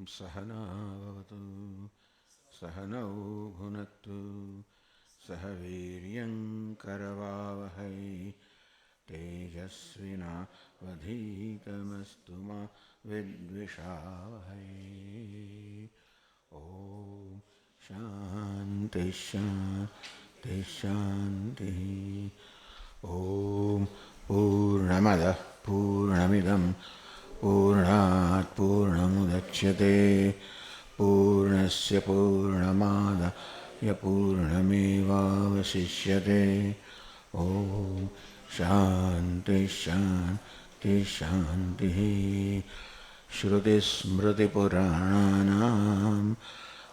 सहनावतु सहनौ भुनक्तु सह वीर्यङ्करवावहै तेजस्विनावधीतमस्तु मा विद्विषावहै। ॐ शान्ति शान्ति शान्तिः। ॐ पूर्णमदः पूर्णमिदं पूर्णात् पूर्णमुदच्यते पूर्णस्य पूर्णमादाय पूर्णमेवावशिष्यते। ॐ शान्ति शान्ति शान्तिः। श्रुतिस्मृतिपुराणानाम्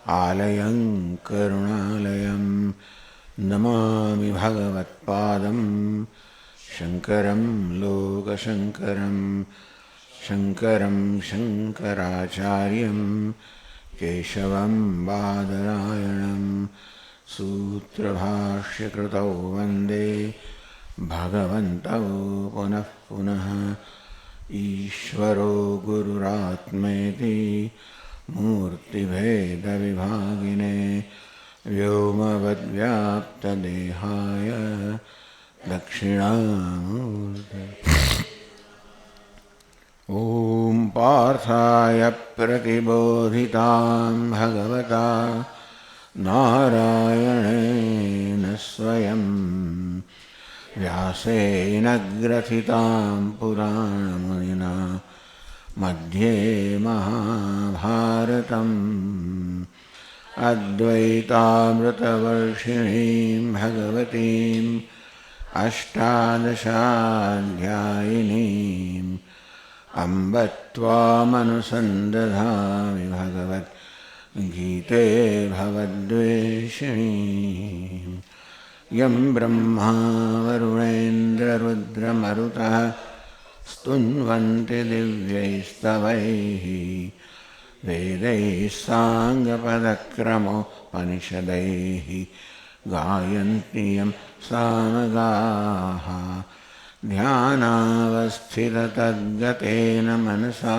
आलयं करुणालयं नमामि भगवत्पादं शङ्करं लोकशङ्करं शङ्करं शङ्कराचार्यं केशवं बादरायणं सूत्रभाष्यकृतौ वन्दे भगवन्तौ पुनः पुनः। ईश्वरो गुरुरात्मेति मूर्तिभेदविभागिने व्योमवद्व्याप्तदेहाय दक्षिणामूर्तये। ॐ पार्थाय प्रतिबोधितां भगवता नारायणेन स्वयं व्यासेन ग्रथितां पुराणमुनिना मध्ये महाभारतम् अद्वैतामृतवर्षिणीं भगवतीम् अष्टादशाध्यायिनीम् अम्ब त्वामनुसन्दधामि भगवद्गीते भवद्वेषिणीम्। यं ब्रह्मा वरुणेन्द्ररुद्रमरुतः स्तुन्वन्ति दिव्यैस्तवैः वेदैः साङ्गपदक्रमोपनिषदैः गायन्ति यं सामगाः। ध्यानावस्थिततद्गतेन मनसा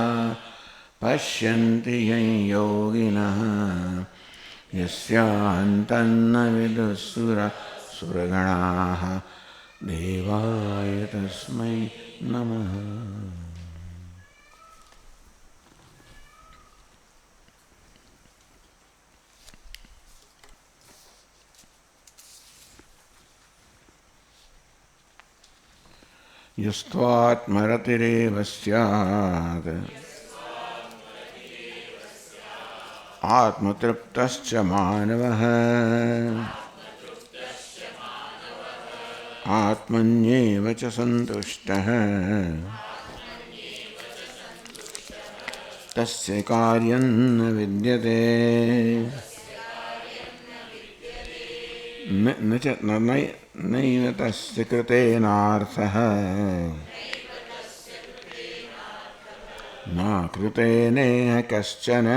पश्यन्ति यं योगिनः यस्यान्तन्न विदुःसुरगणाः देवाय तस्मै नमः। यस्त्वात्मरतिरेव स्यात् आत्मतृप्तश्च मानवः आत्मन्येव च सन्तुष्टः तस्य कार्यं न विद्यते। नैव तस्य कृतेनार्थः न कृतेनेह कश्चन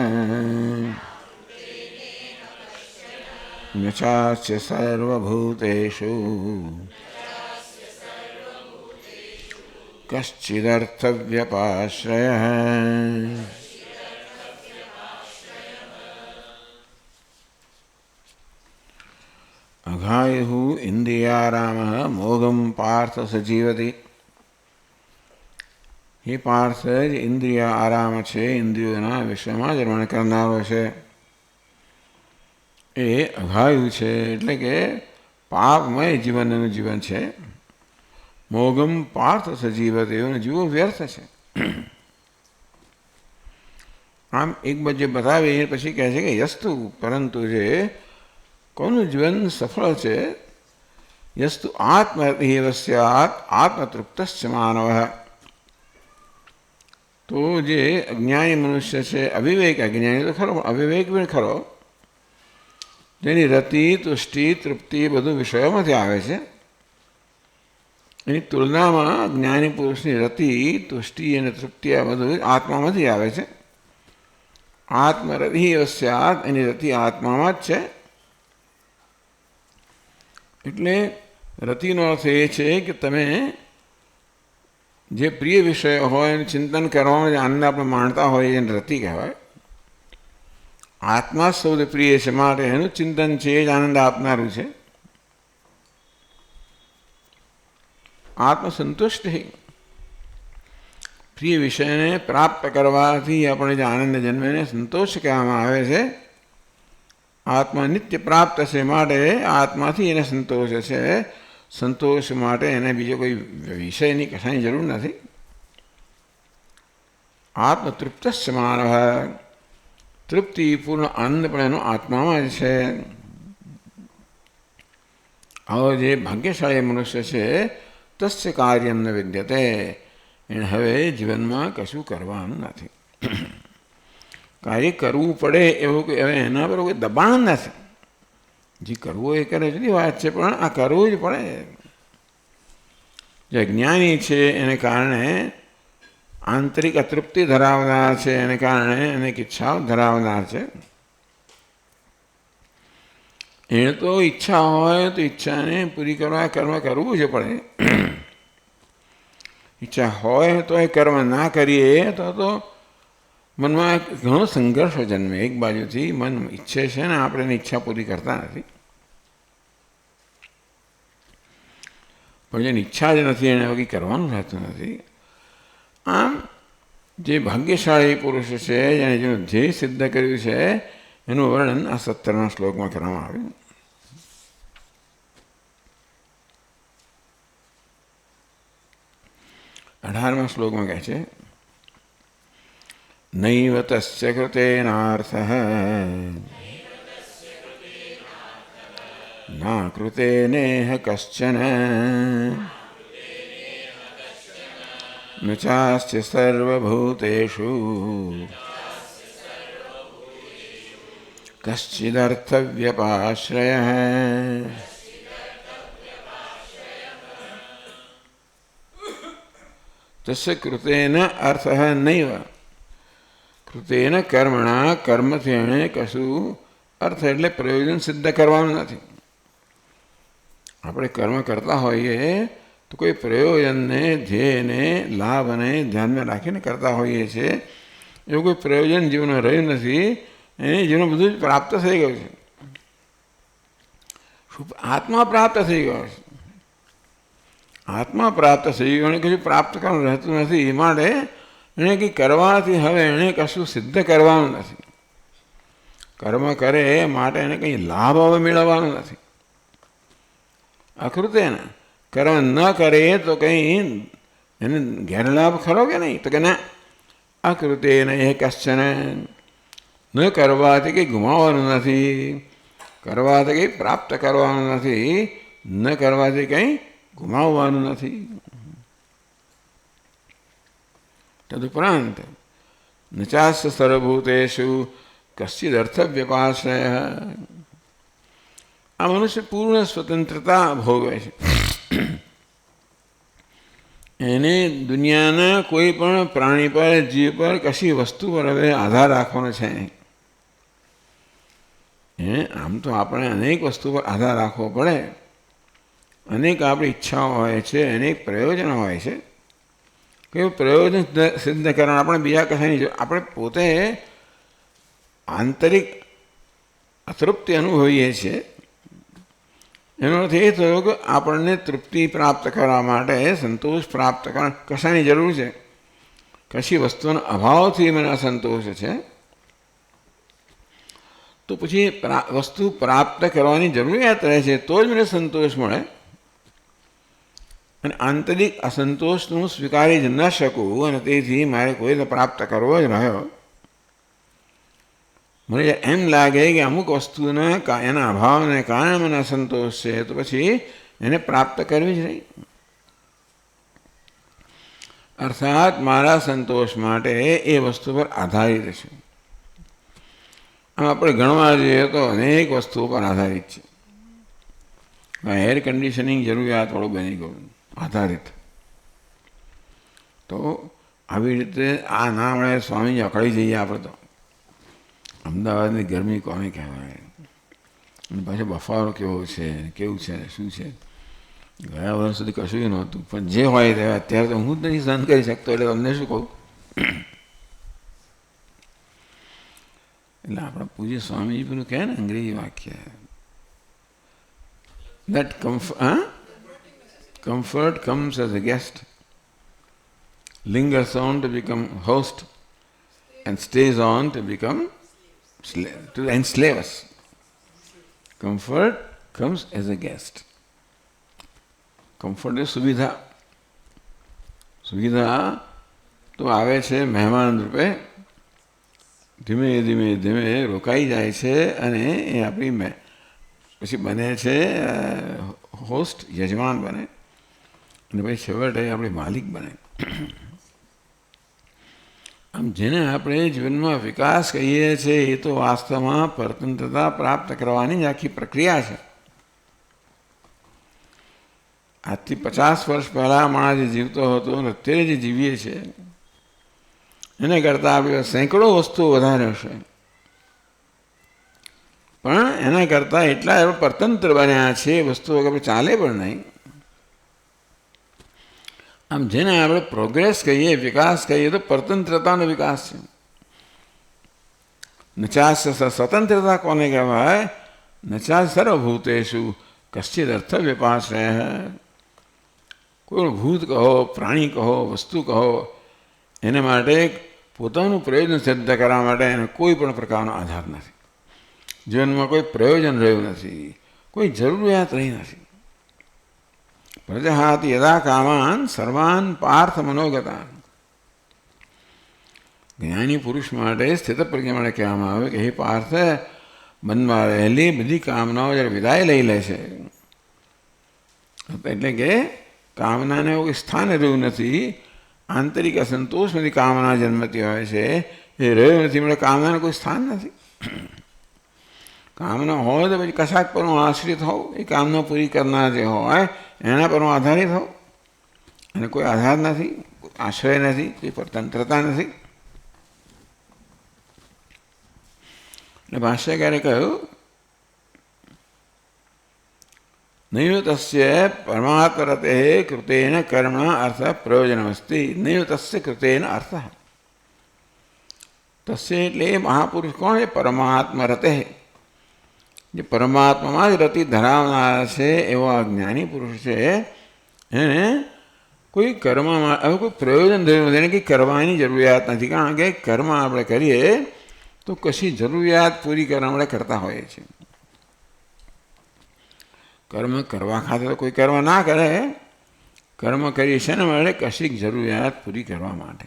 न चास्य सर्वभूतेषु कश्चिदर्थव्यपाश्रयः। अघायुः इंद्रियारामः मोघम पार्थ सजीवति। हे पार्थ, इंद्रिया आराम छे, इंद्रियोना विषयમાં રમણ કરનારો છે એ અઘાયુ છે, એટલે કે પાપમય જીવનનું જીવન છે. મોગમ પાર્થ સજીવતે, એનો જીવો વ્યર્થ છે. આમ એક બાજુ બતાવે પછી કહે છે કે યસ્તુ, પરંતુ જે કોનું જીવન સફળ છે, યસ્તુ આત્મરતિરેવ સ્યાत् આત્મતૃપ્તશ્ચ માનવઃ. તો જે અજ્ઞાની મનુષ્ય છે, અવિવેક અજ્ઞાની તો ખરો, અવિવેક પણ ખરો, જેની રતિ તુષ્ટિ તૃપ્તિ બધું વિષયોમાંથી આવે છે, એની તુલનામાં જ્ઞાની પુરુષની રતિ તુષ્ટિ અને તૃપ્તિ આ બધું આત્મામાંથી આવે છે. આત્મરતિરેવ સ્યાत्, એની રતિ આત્મામાં જ છે. એટલે રતિનો અર્થ એ છે કે તમે જે પ્રિય વિષય હોય એનું ચિંતન કરવામાં જે આનંદ આપણે માણતા હોય એને રતિ કહેવાય. આત્મા સૌથી પ્રિય છે માટે એનું ચિંતન છે એ જ આનંદ આપનારું છે. આત્મસંતુષ્ટ પ્રિય વિષયને પ્રાપ્ત કરવાથી આપણે જે આનંદ જન્મે એને સંતોષ કહેવામાં આવે છે. આત્મા નિત્ય પ્રાપ્ત છે માટે આત્માથી એને સંતોષ છે. સંતોષ માટે એને બીજો કોઈ વિષયની કશાની જરૂર નથી. આત્મતૃપ્ત માનવ તૃપ્તિપૂર્ણ આનંદ પણ એનો આત્મામાં જ છે. આવો જે ભાગ્યશાળી મનુષ્ય છે તસ્ય કાર્યમ ન વિદ્યતે, એને હવે જીવનમાં કશું કરવાનું નથી. કાર્ય કરવું પડે એવું કે હવે એના પર કોઈ દબાણ નથી. જે કરવું એ કરે જુદી વાત છે, પણ આ કરવું જ પડે. જે જ્ઞાની છે એને કારણે આંતરિક અતૃપ્તિ ધરાવનાર છે, એને કારણે અનેક ઈચ્છાઓ ધરાવનાર છે. એને તો ઈચ્છા હોય તો ઈચ્છાને પૂરી કરવા કર્મ કરવું જ પડે. ઈચ્છા હોય તો એ કર્મ ના કરીએ તો મનમાં ઘણો સંઘર્ષ જન્મે. એક બાજુથી મન ઈચ્છે છે ને આપણે એની ઈચ્છા પૂરી કરતા નથી, પણ જેની ઈચ્છા જ નથી એને કંઈ કરવાનું રહેતું નથી. આમ જે ભાગ્યશાળી પુરુષ છે જેને જેનું ધ્યેય સિદ્ધ કર્યું છે એનું વર્ણન આ 17મા શ્લોકમાં કરવામાં આવ્યું. અઢારમા શ્લોકમાં કહે છે નૈવ તસ્ય કૃતેનાર્થઃ ના કૃતેનેહ કશ્ચન ન ચાસ્ય સર્વભૂતેષુ કશ્ચિદર્થવ્યપાશ્રયઃ. તસ્ય કૃતેન અર્થ નૈવ, કૃતેન કર્મણા, કર્મથી એણે કશું અર્થ એટલે પ્રયોજન સિદ્ધ કરવાનું નથી. આપણે કર્મ કરતા હોઈએ તો કોઈ પ્રયોજનને, ધ્યેયને, લાભને ધ્યાનમાં રાખીને કરતા હોઈએ છીએ. એવું કોઈ પ્રયોજન જીવનમાં રહ્યું નથી, એને જીવન બધું જ પ્રાપ્ત થઈ ગયું છે. આત્મા પ્રાપ્ત થઈ ગયો છે. આત્મા પ્રાપ્ત થઈ ગયો, એને કશું પ્રાપ્ત કરવાનું રહેતું નથી. એ માટે એણે કંઈ કરવાથી હવે એણે કશું સિદ્ધ કરવાનું નથી. કર્મ કરે માટે એને કંઈ લાભ હવે મેળવવાનો નથી. અકૃતેન, કર્મ ન કરે તો કંઈ એને ગેરલાભ ખરો કે નહીં? તો કે ના, અકૃતેન એ કશ્ચન, ન કરવાથી કંઈ ગુમાવવાનું નથી, કરવાથી કંઈ પ્રાપ્ત કરવાનું નથી, ન કરવાથી કંઈ ગુમાવવાનું નથી. તદુપરાંત ન ચાસ્ય સર્વભૂતેષુ કશ્ચિદર્થવ્યપાશ્રયઃ. આ મનુષ્ય પૂર્ણ સ્વતંત્રતા ભોગવે છે. એને દુનિયાના કોઈ પણ પ્રાણી પર, જીવ પર, કશી વસ્તુ પર હવે આધાર રાખવાનો છે નહીં. આમ તો આપણે અનેક વસ્તુ પર આધાર રાખવો પડે, અનેક આપણી ઈચ્છાઓ હોય છે, અનેક પ્રયોજનો હોય છે. કે પ્રયોજન સિદ્ધ કરવા આપણે બીજા કશાની, આપણે પોતે આંતરિક અતૃપ્તિ અનુભવીએ છીએ. એનો અર્થ એ થયો કે આપણને તૃપ્તિ પ્રાપ્ત કરવા માટે, સંતોષ પ્રાપ્ત કરવા કશાની જરૂર છે? કશી વસ્તુનો અભાવથી મને અસંતોષ છે. તો પછી વસ્તુ પ્રાપ્ત કરવાની જરૂરિયાત રહે છે તો જ મને સંતોષ મળે. અને આંતરિક અસંતોષનું સ્વીકારી જ ન શકું, અને તેથી મારે કોઈ પ્રાપ્ત કરવો જ રહ્યો. મને એમ લાગે કે અમુક વસ્તુના એના અભાવને કારણે મને અસંતોષ છે, તો પછી એને પ્રાપ્ત કરવી જ નહીં. અર્થાત મારા સંતોષ માટે એ વસ્તુ પર આધારિત છે. આમ આપણે ગણવા જઈએ તો અનેક વસ્તુઓ પર આધારિત છે. એર કન્ડિશનિંગ જરૂરિયાતવાળું બની ગયું, આધારિત. તો આવી રીતે આ ના મળે સ્વામીજી અકળી જઈએ આપણે તો. અમદાવાદની ગરમી કોને કહેવાય, અને પાછો બફારો કેવો છે, કેવું છે, શું છે. ગયા વર્ષ સુધી કશું નહોતું, પણ જે હોય તે અત્યારે તો હું જ નથી સહન કરી શકતો, એટલે તમને શું કહું. એટલે આપણા પૂજ્ય સ્વામીજી પેલું કહે ને અંગ્રેજી વાક્ય, that comfort comes as a guest, lingers on to become host, and stays on to become to enslave us. Comfort comes as a guest. Comfort is સુવિધા. સુવિધા તો આવે છે મહેમાન રૂપે, ધીમે ધીમે ધીમે રોકાઈ જાય છે અને એ આપણી પછી બને છે હોસ્ટ, યજમાન બને, અને પછી છેવટે આપણી માલિક બને. આમ જેને આપણે જીવનમાં વિકાસ કહીએ છીએ એ તો વાસ્તવમાં સ્વતંત્રતા પ્રાપ્ત કરવાની જ આખી પ્રક્રિયા છે. આજથી 50 વર્ષ પહેલાં માણસ જે જીવતો હતો અને અત્યારે જે જીવીએ છીએ એને કરતાં આપણે સેંકડો વસ્તુઓ વધારે હશે, પણ એના કરતાં એટલા સ્વતંત્ર બન્યા છે એ વસ્તુઓ આપણે ચાલે પણ નહીં. આમ જેને આપણે પ્રોગ્રેસ કહીએ, વિકાસ કહીએ તો સ્વતંત્રતાનો વિકાસ છે. નચા સ્વતંત્રતા કોને કહેવાય? નચા સર્વભૂતેષુ કશ્ચિદ અર્થ વ્યપાશ્રય. કોઈ ભૂત કહો, પ્રાણી કહો, વસ્તુ કહો, એને માટે પોતાનું પ્રયોજન સિદ્ધ કરવા માટે એને કોઈ પણ પ્રકારનો આધાર નથી. જીવનમાં કોઈ પ્રયોજન રહ્યું નથી, કોઈ જરૂરિયાત રહી નથી. પ્રજહાતિ યદા કામાન સર્વાન પાર્થ મનોગતાન. જ્ઞાની પુરુષ માટે, સ્થિત પ્રજ્ઞા માટે કહેવામાં આવે કે હે પાર્થ, મનમાં રહેલી બધી કામનાઓ જ્યારે વિદાય લઈ લે છે, એટલે કે કામનાને એવું સ્થાન રહ્યું નથી, આંતરિક અસંતોષમાંથી કામના જન્મતી હોય છે, એ રહ્યું નથી, એટલે કામનાને કોઈ સ્થાન નથી. કામના હોય તો પછી કશાક પર આશ્રિત હોવ, એ કામના પૂરી કરનાર જે હોય એના પર આધારિત હોવ, અને કોઈ આધાર નથી, આશ્રય નથી, કોઈ સ્વતંત્રતા નથી. એટલે ભાષ્યકારે કહ્યું નૈવ તસ્ય પરમાત્મરતે કૃતેન કર્મણા અર્થ પ્રયોજનમસ્તિ. નૈવ તસ્ય કૃતેન અર્થ. તસ્ય એટલે મહાપુરુષ કોણ છે? પરમાત્મરતે, જે પરમાત્મામાં જ રતિ ધરાવનાર છે એવો આ જ્ઞાની પુરુષ છે. એને કોઈ કર્મમાં હવે કોઈ પ્રયોજન થયું નથી, એને કંઈ કરવાની જરૂરિયાત નથી. કારણ કે કર્મ આપણે કરીએ તો કશી જરૂરિયાત પૂરી કરવા આપણે કરતા હોઈએ છીએ. કર્મ કરવા ખાતે તો કોઈ કર્મ ના કરે, કર્મ કરીએ છે ને માટે કશીક જરૂરિયાત પૂરી કરવા માટે.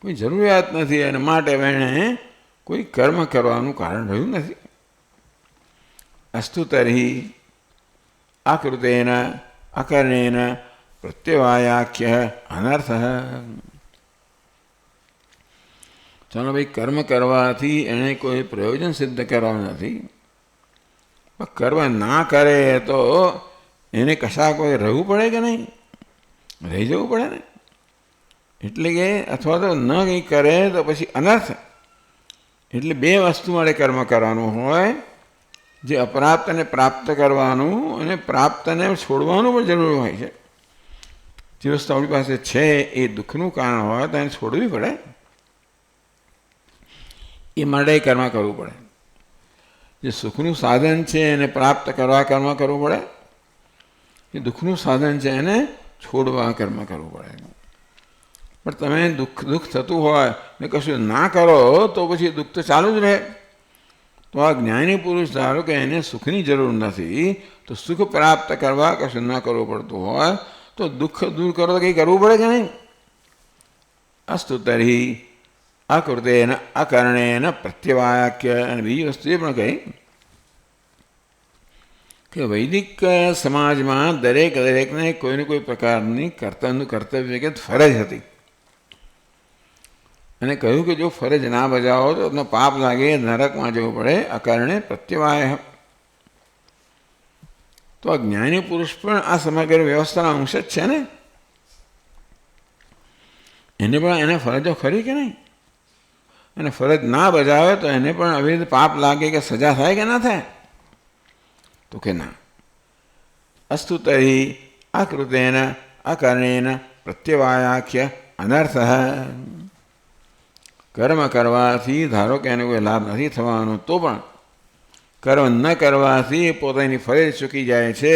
કોઈ જરૂરિયાત નથી અને માટે એણે કોઈ કર્મ કરવાનું કારણ રહ્યું નથી. અસ્તુ તર્હિ આકૃતેન અકર્ણેન પ્રત્યવાયાખ્ય અનર્થ. ચાલો ભાઈ, કર્મ કરવાથી એણે કોઈ પ્રયોજન સિદ્ધ કરવાનું નથી, પણ કર્મ ના કરે તો એને કશા કોઈ રહેવું પડે કે નહીં? રહી જવું પડે ને. એટલે કે અથવા તો ન કંઈ કરે તો પછી અનર્થ. એટલે બે વસ્તુ માટે કર્મ કરવાનું હોય, જે અપ્રાપ્તને પ્રાપ્ત કરવાનું અને પ્રાપ્તને છોડવાનું પણ જરૂરી હોય છે. જે વસ્તુ આપણી પાસે છે એ દુઃખનું કારણ હોય તો એને છોડવી પડે, એ માટે કર્મ કરવું પડે. જે સુખનું સાધન છે એને પ્રાપ્ત કરવા કર્મ કરવું પડે, એ દુઃખનું સાધન છે એને છોડવા કર્મ કરવું પડે. પણ તમે દુઃખ થતું હોય ને કશું ના કરો તો પછી દુઃખ તો ચાલુ જ રહે. તો આ જ્ઞાની પુરુષ ધારો કે એને સુખની જરૂર નથી, તો સુખ પ્રાપ્ત કરવા કશું ન કરવું પડતું હોય તો દુઃખ દૂર કરો તો કંઈ કરવું પડે કે નહીં? અસ્તુ તર્હિ અકૃતેન અકર્ણેન પ્રત્યવાયાખ્ય. અને બીજી વસ્તુ એ પણ કહી કે વૈદિક સમાજમાં દરેકને કોઈને કોઈ પ્રકારની કર્તવ્ય કે ફરજ હતી, અને કહ્યું કે જો ફરજ ના બજાવો તો તમને પાપ લાગે, નરકમાં જવું પડે. અકારણે પ્રત્યવાય. તો આ જ્ઞાની પુરુષ પણ આ સમગ્ર વ્યવસ્થાનો અંશ જ છે ને, એને પણ એને ફરજો ખરી કે નહીં? અને ફરજ ના બજાવે તો એને પણ આવી રીતે પાપ લાગે કે સજા થાય કે ના થાય? તો કે ના. અસ્તુ તર્હિ અકૃતેન અકર્ણેન પ્રત્યવાયાખ્ય અનર્થ. કર્મ કરવાથી ધારો કે એને કોઈ લાભ નથી થવાનો, તો પણ કર્મ ન કરવાથી પોતાની ફરજ ચૂકી જાય છે.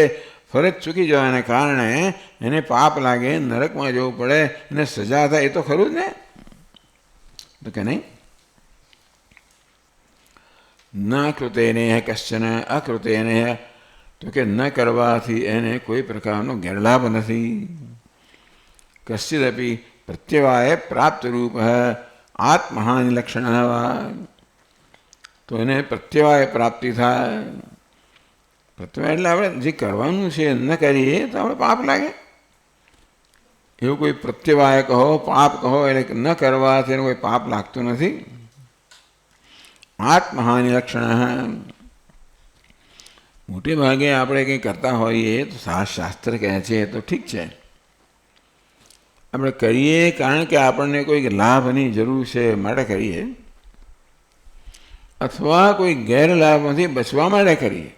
ફરજ ચૂકી જવાને કારણે એને પાપ લાગે, નરકમાં જવું પડે, એને સજા થાય, એ તો ખરું જ ને. તો કે નહીં, ન કૃતેને કશ્ચન અકૃતેને, તો કે ન કરવાથી એને કોઈ પ્રકારનો ગેરલાભ નથી. કશ્ચિદપી પ્રત્યવાય પ્રાપ્ત રૂપ આત્મહાનિ લક્ષણ, તો એને પ્રત્યવાય પ્રાપ્તિ થાય. પ્રત્યવાય એટલે આપણે જે કરવાનું છે ન કરીએ તો આપણે પાપ લાગે. એવું કોઈ પ્રત્યવાય કહો, પાપ કહો, એટલે ન કરવાથી એને કોઈ પાપ લાગતું નથી. આત્મહાનિ લક્ષણ, મોટે ભાગે આપણે કંઈ કરતા હોઈએ તો શાસ્ત્ર કહે છે તો ઠીક છે, આપણે કરીએ કારણ કે આપણને કોઈ લાભની જરૂર છે માટે કરીએ, અથવા કોઈ ગેરલાભમાંથી બચવા માટે કરીએ.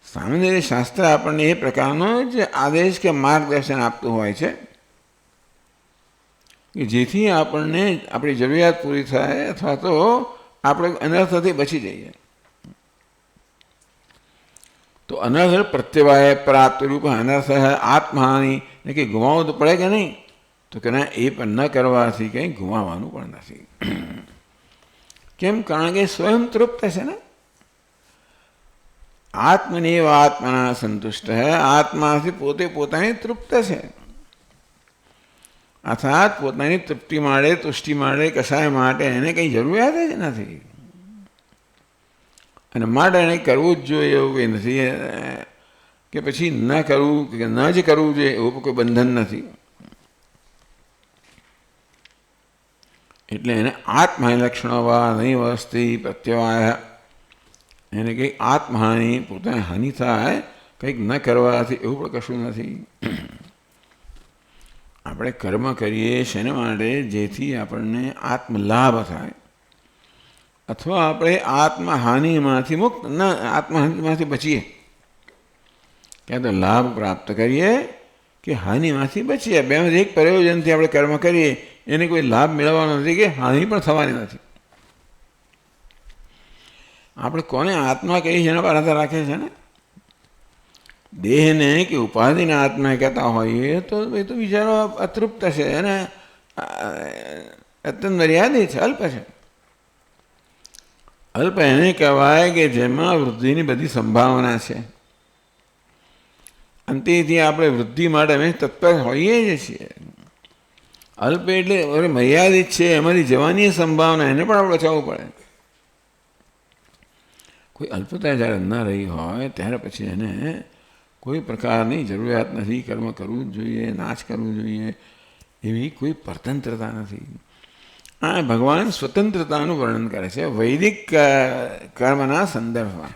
સામાન્ય રીતે શાસ્ત્ર આપણને એ પ્રકારનો જ આદેશ કે માર્ગદર્શન આપતું હોય છે કે જેથી આપણને આપણી જરૂરિયાત પૂરી થાય, અથવા તો આપણે અનર્થથી બચી જઈએ. તો અનર્થ પ્રત્યવાય પ્રાપ્ત રૂપ અનર્થ આત્મહાનિ, ને કંઈ ગુમાવવું તો પડે કે નહીં, તો કે ના, એ પણ ન કરવાથી કંઈ ગુમાવવાનું પણ નથી. કેમ? કારણ કે સ્વયં તૃપ્ત છે ને. આત્મનેવ આત્મના સંતુષ્ટ, આત્માથી પોતે પોતાની તૃપ્ત છે. અર્થાત પોતાની તૃપ્તિ માટે, તુષ્ટિ માટે, કશાય માટે એને કંઈ જરૂરિયાત જ નથી, અને માટે એને કરવું જ જોઈએ એવું કંઈ નથી, કે પછી ન કરવું કે ન જ કરવું જોઈએ એવું કોઈ બંધન નથી. એટલે એને આત્મહાનિ લક્ષણો વા નહીં વસ્તી પ્રત્યવાય, એને કંઈક આત્મહાનિ, પોતાની હાનિ થાય કંઈક ન કરવાથી, એવું પણ કશું નથી. આપણે કર્મ કરીએ શેને માટે? જેથી આપણને આત્મલાભ થાય, અથવા આપણે આત્મહાનિમાંથી મુક્ત, ન આત્મહાનિમાંથી બચીએ. ક્યાં તો લાભ પ્રાપ્ત કરીએ કે હાનિમાંથી બચીએ, બેમાંથી એક પ્રયોજનથી આપણે કર્મ કરીએ, એને કોઈ લાભ મેળવવાનો નથી કે હાનિ પણ થવાની નથી. આપણે કોને આત્મા કહીએ છીએ એના પર આધાર રાખે છે ને. દેહને કે ઉપાધિને આત્મા કહેતા હોઈએ તો એ તો વિચારો અતૃપ્ત છે, અને અત્યંત મર્યાદિત છે, અલ્પ છે. અલ્પ એને કહેવાય કે જેમાં વૃદ્ધિની બધી સંભાવના છે, અને તેથી આપણે વૃદ્ધિ માટે અમે તત્પર હોઈએ જ છીએ. અલ્પ એટલે મર્યાદિત છે, એમાંથી જવાની સંભાવના, એને પણ આપણે બચાવવું પડે. કોઈ અલ્પતા જ્યારે ન રહી હોય ત્યારે પછી એને કોઈ પ્રકારની જરૂરિયાત નથી, કર્મ કરવું જ જોઈએ, નાશ કરવું જોઈએ, એવી કોઈ પરતંત્રતા નથી. આ ભગવાન સ્વતંત્રતાનું વર્ણન કરે છે વૈદિક કર્મના સંદર્ભમાં.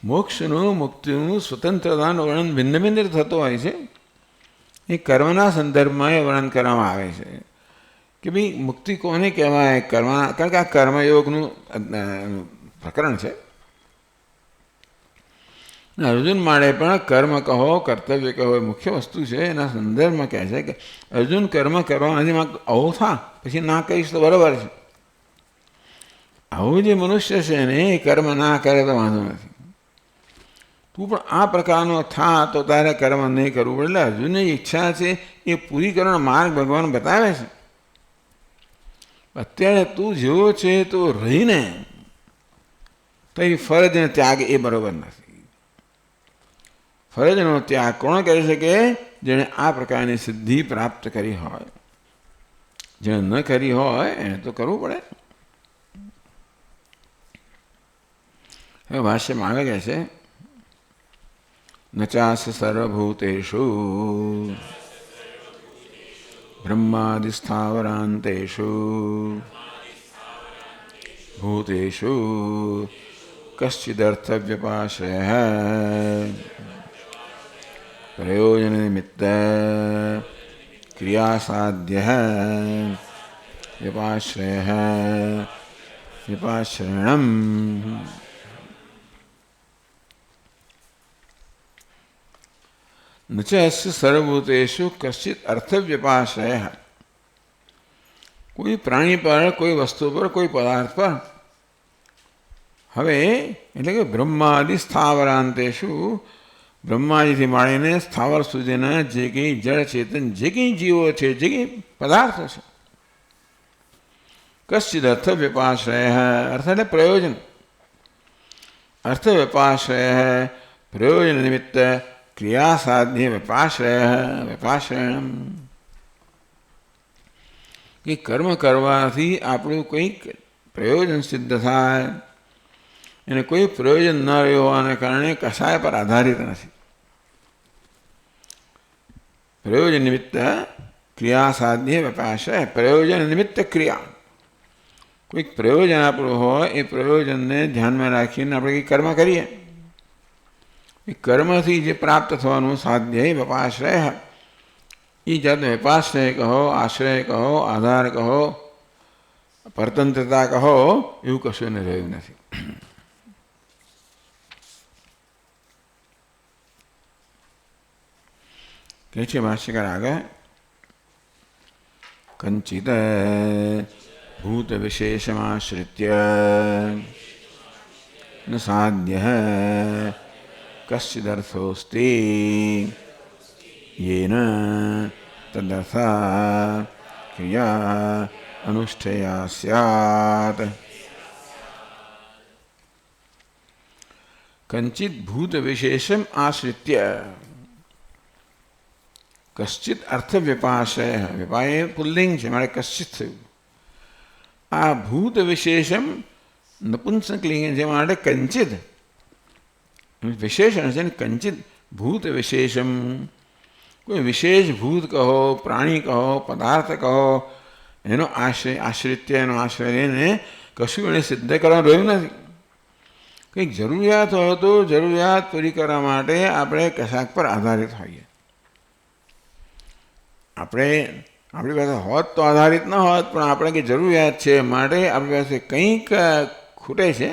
મોક્ષનું, મુક્તિનું, સ્વતંત્રતાનું વર્ણન ભિન્ન ભિન્ન થતો હોય છે. એ કર્મના સંદર્ભમાં એ વર્ણન કરવામાં આવે છે કે ભાઈ મુક્તિ કોને કહેવાય? કર્મના, કારણ કે આ કર્મયોગનું પ્રકરણ છે. અર્જુન માટે પણ કર્મ કહો, કર્તવ્ય કહો, એ મુખ્ય વસ્તુ છે. એના સંદર્ભમાં કહે છે કે અર્જુન કર્મ કરવા નથી માંગતો, આવું થા પછી ના કહીશ તો બરાબર છે. આવું જે મનુષ્ય છે ને એ કર્મ ના કરે તો વાંધો નથી, તું પણ આ પ્રકારનો થા તો તારે કર્મ નહીં કરવું પડે. એટલે અર્જુનની ઈચ્છા છે એ પૂરી કરવાનો માર્ગ ભગવાન બતાવે છે. અત્યારે તું જેવો છે તો રહીને તારી ફરજને ત્યાગ એ બરોબર નથી. ફરજનો ત્યાગ કોણ કરી શકે? જેણે આ પ્રકારની સિદ્ધિ પ્રાપ્ત કરી હોય. જેણે ન કરી હોય એને તો કરવું પડે. હવે ભાષ્યમાં આવે કહે છે નચાસ સર્વભૂતેષુ બ્રહ્માદિસ્થાવરાંતેષુ ભૂતેષુ કશ્ચિદર્થવ્યપાશ્રયઃ પ્રયોજન નિમિત્ત ક્રિયાસાધ્યઃ વ્યપાશ્રયઃ વ્યપાશ્રયણમ. ન ચ અસ્ય સર્વભૂતેષુ કશ્ચિત અર્થવ્યપાશ્રય. કોઈ પ્રાણી પર, કોઈ વસ્તુ પર, કોઈ પદાર્થ પર, હવે એટલે કે બ્રહ્માદિ સ્થાવરાંતેષુ, બ્રહ્માજીથી માંડીને સ્થાવર સુધીના જે કંઈ જળ ચેતન, જે કંઈ જીવો છે, જે કંઈ પદાર્થ છે, કશ્ચિદ અર્થવ્યપાશ્રય, અર્થ એટલે પ્રયોજન, અર્થવ્યપાશ્રય પ્રયોજન નિમિત્ત ક્રિયા સાધ્ય વ્યપાશ્રય, વ્યપાશ્રયમ, કે કર્મ કરવાથી આપણું કંઈક પ્રયોજન સિદ્ધ થાય, એને કોઈ પ્રયોજન ન રહ્યું હોવાને કારણે કશાય પર આધારિત નથી. પ્રયોજન નિમિત્ત ક્રિયા સાધ્ય વ્યપાશ્રય, પ્રયોજન નિમિત્ત ક્રિયા, કોઈક પ્રયોજન આપણું હોય, એ પ્રયોજનને ધ્યાનમાં રાખીને આપણે કંઈક કર્મ કરીએ, એ કર્મથી જે પ્રાપ્ત થવાનું સાધ્ય એ વ્યપાશ્રય, એ જાતનો વ્યપાશ્રય કહો, આશ્રય કહો, આધાર કહો, પરતંત્રતા કહો, એવું કશું એને રહ્યું નથી. કે છે ભાષ્યકાર આગળ, કંચિત ભૂત વિશેષમાશ્રિત્ય ન સાધ્ય કશ્ચિદર્થોસ્તિ येन तदर्था क्रिया अनुष्ठेया स्यात्. कंचित भूत विशेषम आश्रित्य कश्चित अर्थ व्यपाश्रय, व्यपाय पुल्लिंग છે, મારે કશ્ચિત થયું. આ ભૂત વિશેષમ નપુંસક લિંગ છે, માટે કંચિત વિશેષણ છે ને, કંચિત ભૂત વિશેષમ, કોઈ વિશેષ ભૂત કહો, પ્રાણી કહો, પદાર્થ કહો, એનો આશ્રય, આશ્રિત્ય, એનો આશ્રય લઈને કશું એને સિદ્ધ કરવાનું રહ્યું નથી. કંઈક જરૂરિયાત હોય તો જરૂરિયાત પૂરી કરવા માટે આપણે કશાક પર આધારિત હોઈએ. આપણી પાસે હોત તો આધારિત ન હોત, પણ આપણે કંઈ જરૂરિયાત છે માટે આપણી પાસે કંઈક ખૂટે છે,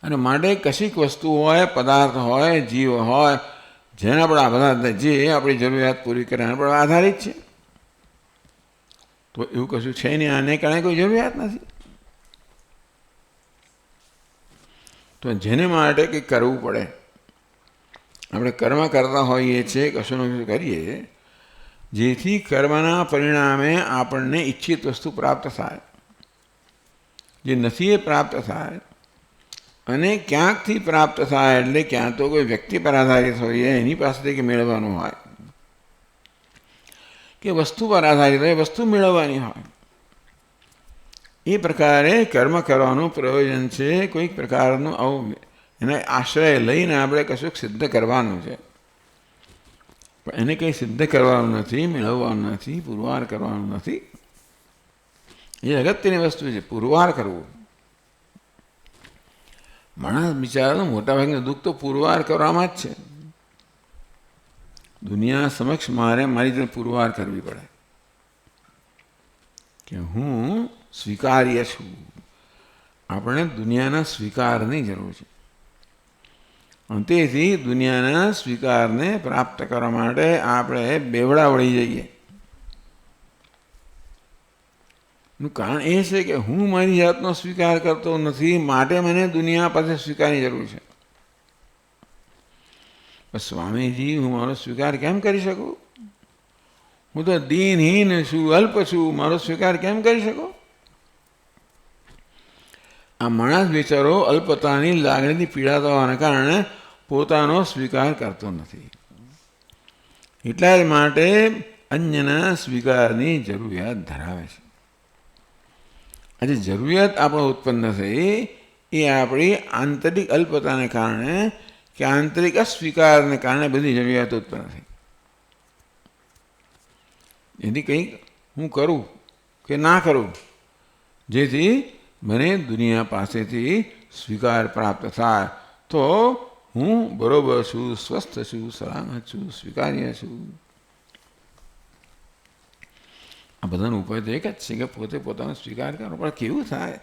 અને માટે કશીક વસ્તુ હોય, પદાર્થ હોય, જીવ હોય, જેના પર આ બધા જે આપણી જરૂરિયાત પૂરી કરે એના પર આધારિત છે. તો એવું કશું છે નહીં, આને કારણે કોઈ જરૂરિયાત નથી. તો જેને માટે કંઈક કરવું પડે, આપણે કર્મ કરતા હોઈએ છીએ, કશું ને કશું કરીએ, જેથી કર્મના પરિણામે આપણને ઈચ્છિત વસ્તુ પ્રાપ્ત થાય, જે નથી એ પ્રાપ્ત થાય, અને ક્યાંકથી પ્રાપ્ત થાય, એટલે ક્યાં તો કોઈ વ્યક્તિ પર આધારિત હોઈએ, એની પાસેથી મેળવવાનું હોય, કે વસ્તુ પર આધારિત હોય, વસ્તુ મેળવવાની હોય. એ પ્રકારે કર્મ કરવાનું પ્રયોજન છે, કોઈક પ્રકારનું આવું એના આશ્રય લઈને આપણે કશુંક સિદ્ધ કરવાનું છે, પણ એને કંઈ સિદ્ધ કરવાનું નથી, મેળવવાનું નથી, પુરવાર કરવાનું નથી. એ અગત્યની વસ્તુ છે, પુરવાર કરવું. માણસ બિચારાનું મોટાભાગનું દુઃખ તો પુરવાર કરવામાં જ છે. દુનિયા સમક્ષ મારી જોડે પુરવાર કરવી પડે કે હું સ્વીકાર્ય છું. આપણે દુનિયાના સ્વીકારની જરૂર છે, અને તેથી દુનિયાના સ્વીકારને પ્રાપ્ત કરવા માટે આપણે બેવડા વળી જઈએ. નું કારણ એ છે કે હું મારી જાતનો સ્વીકાર કરતો નથી, માટે મને દુનિયા પાસે સ્વીકારની જરૂર છે. સ્વામીજી, હું મારો સ્વીકાર કેમ કરી શકું? હું તો દીનહીન છું, અલ્પ છું, મારો સ્વીકાર કેમ કરી શકું? આ માણસ બિચારો અલ્પતાની લાગણીથી પીડાતો હોવાના કારણે પોતાનો સ્વીકાર કરતો નથી. એટલા જ માટે અન્યના સ્વીકારની જરૂરિયાત ધરાવે છે. આજે જરૂરિયાત આપણો ઉત્પન્ન થઈ એ આપણી આંતરિક અલ્પતાને કારણે કે આંતરિક અસ્વીકારને કારણે બધી જરૂરિયાતો ઉત્પન્ન થઈ. એથી કંઈક હું કરું કે ના કરું, જેથી મને દુનિયા પાસેથી સ્વીકાર પ્રાપ્ત થાય, તો હું બરોબર છું, સ્વસ્થ છું, સલામત છું, સ્વીકાર્ય છું. આ બધાનો ઉપાય તો એક જ છે કે પોતે પોતાનો સ્વીકાર કરો. પણ કેવું થાય?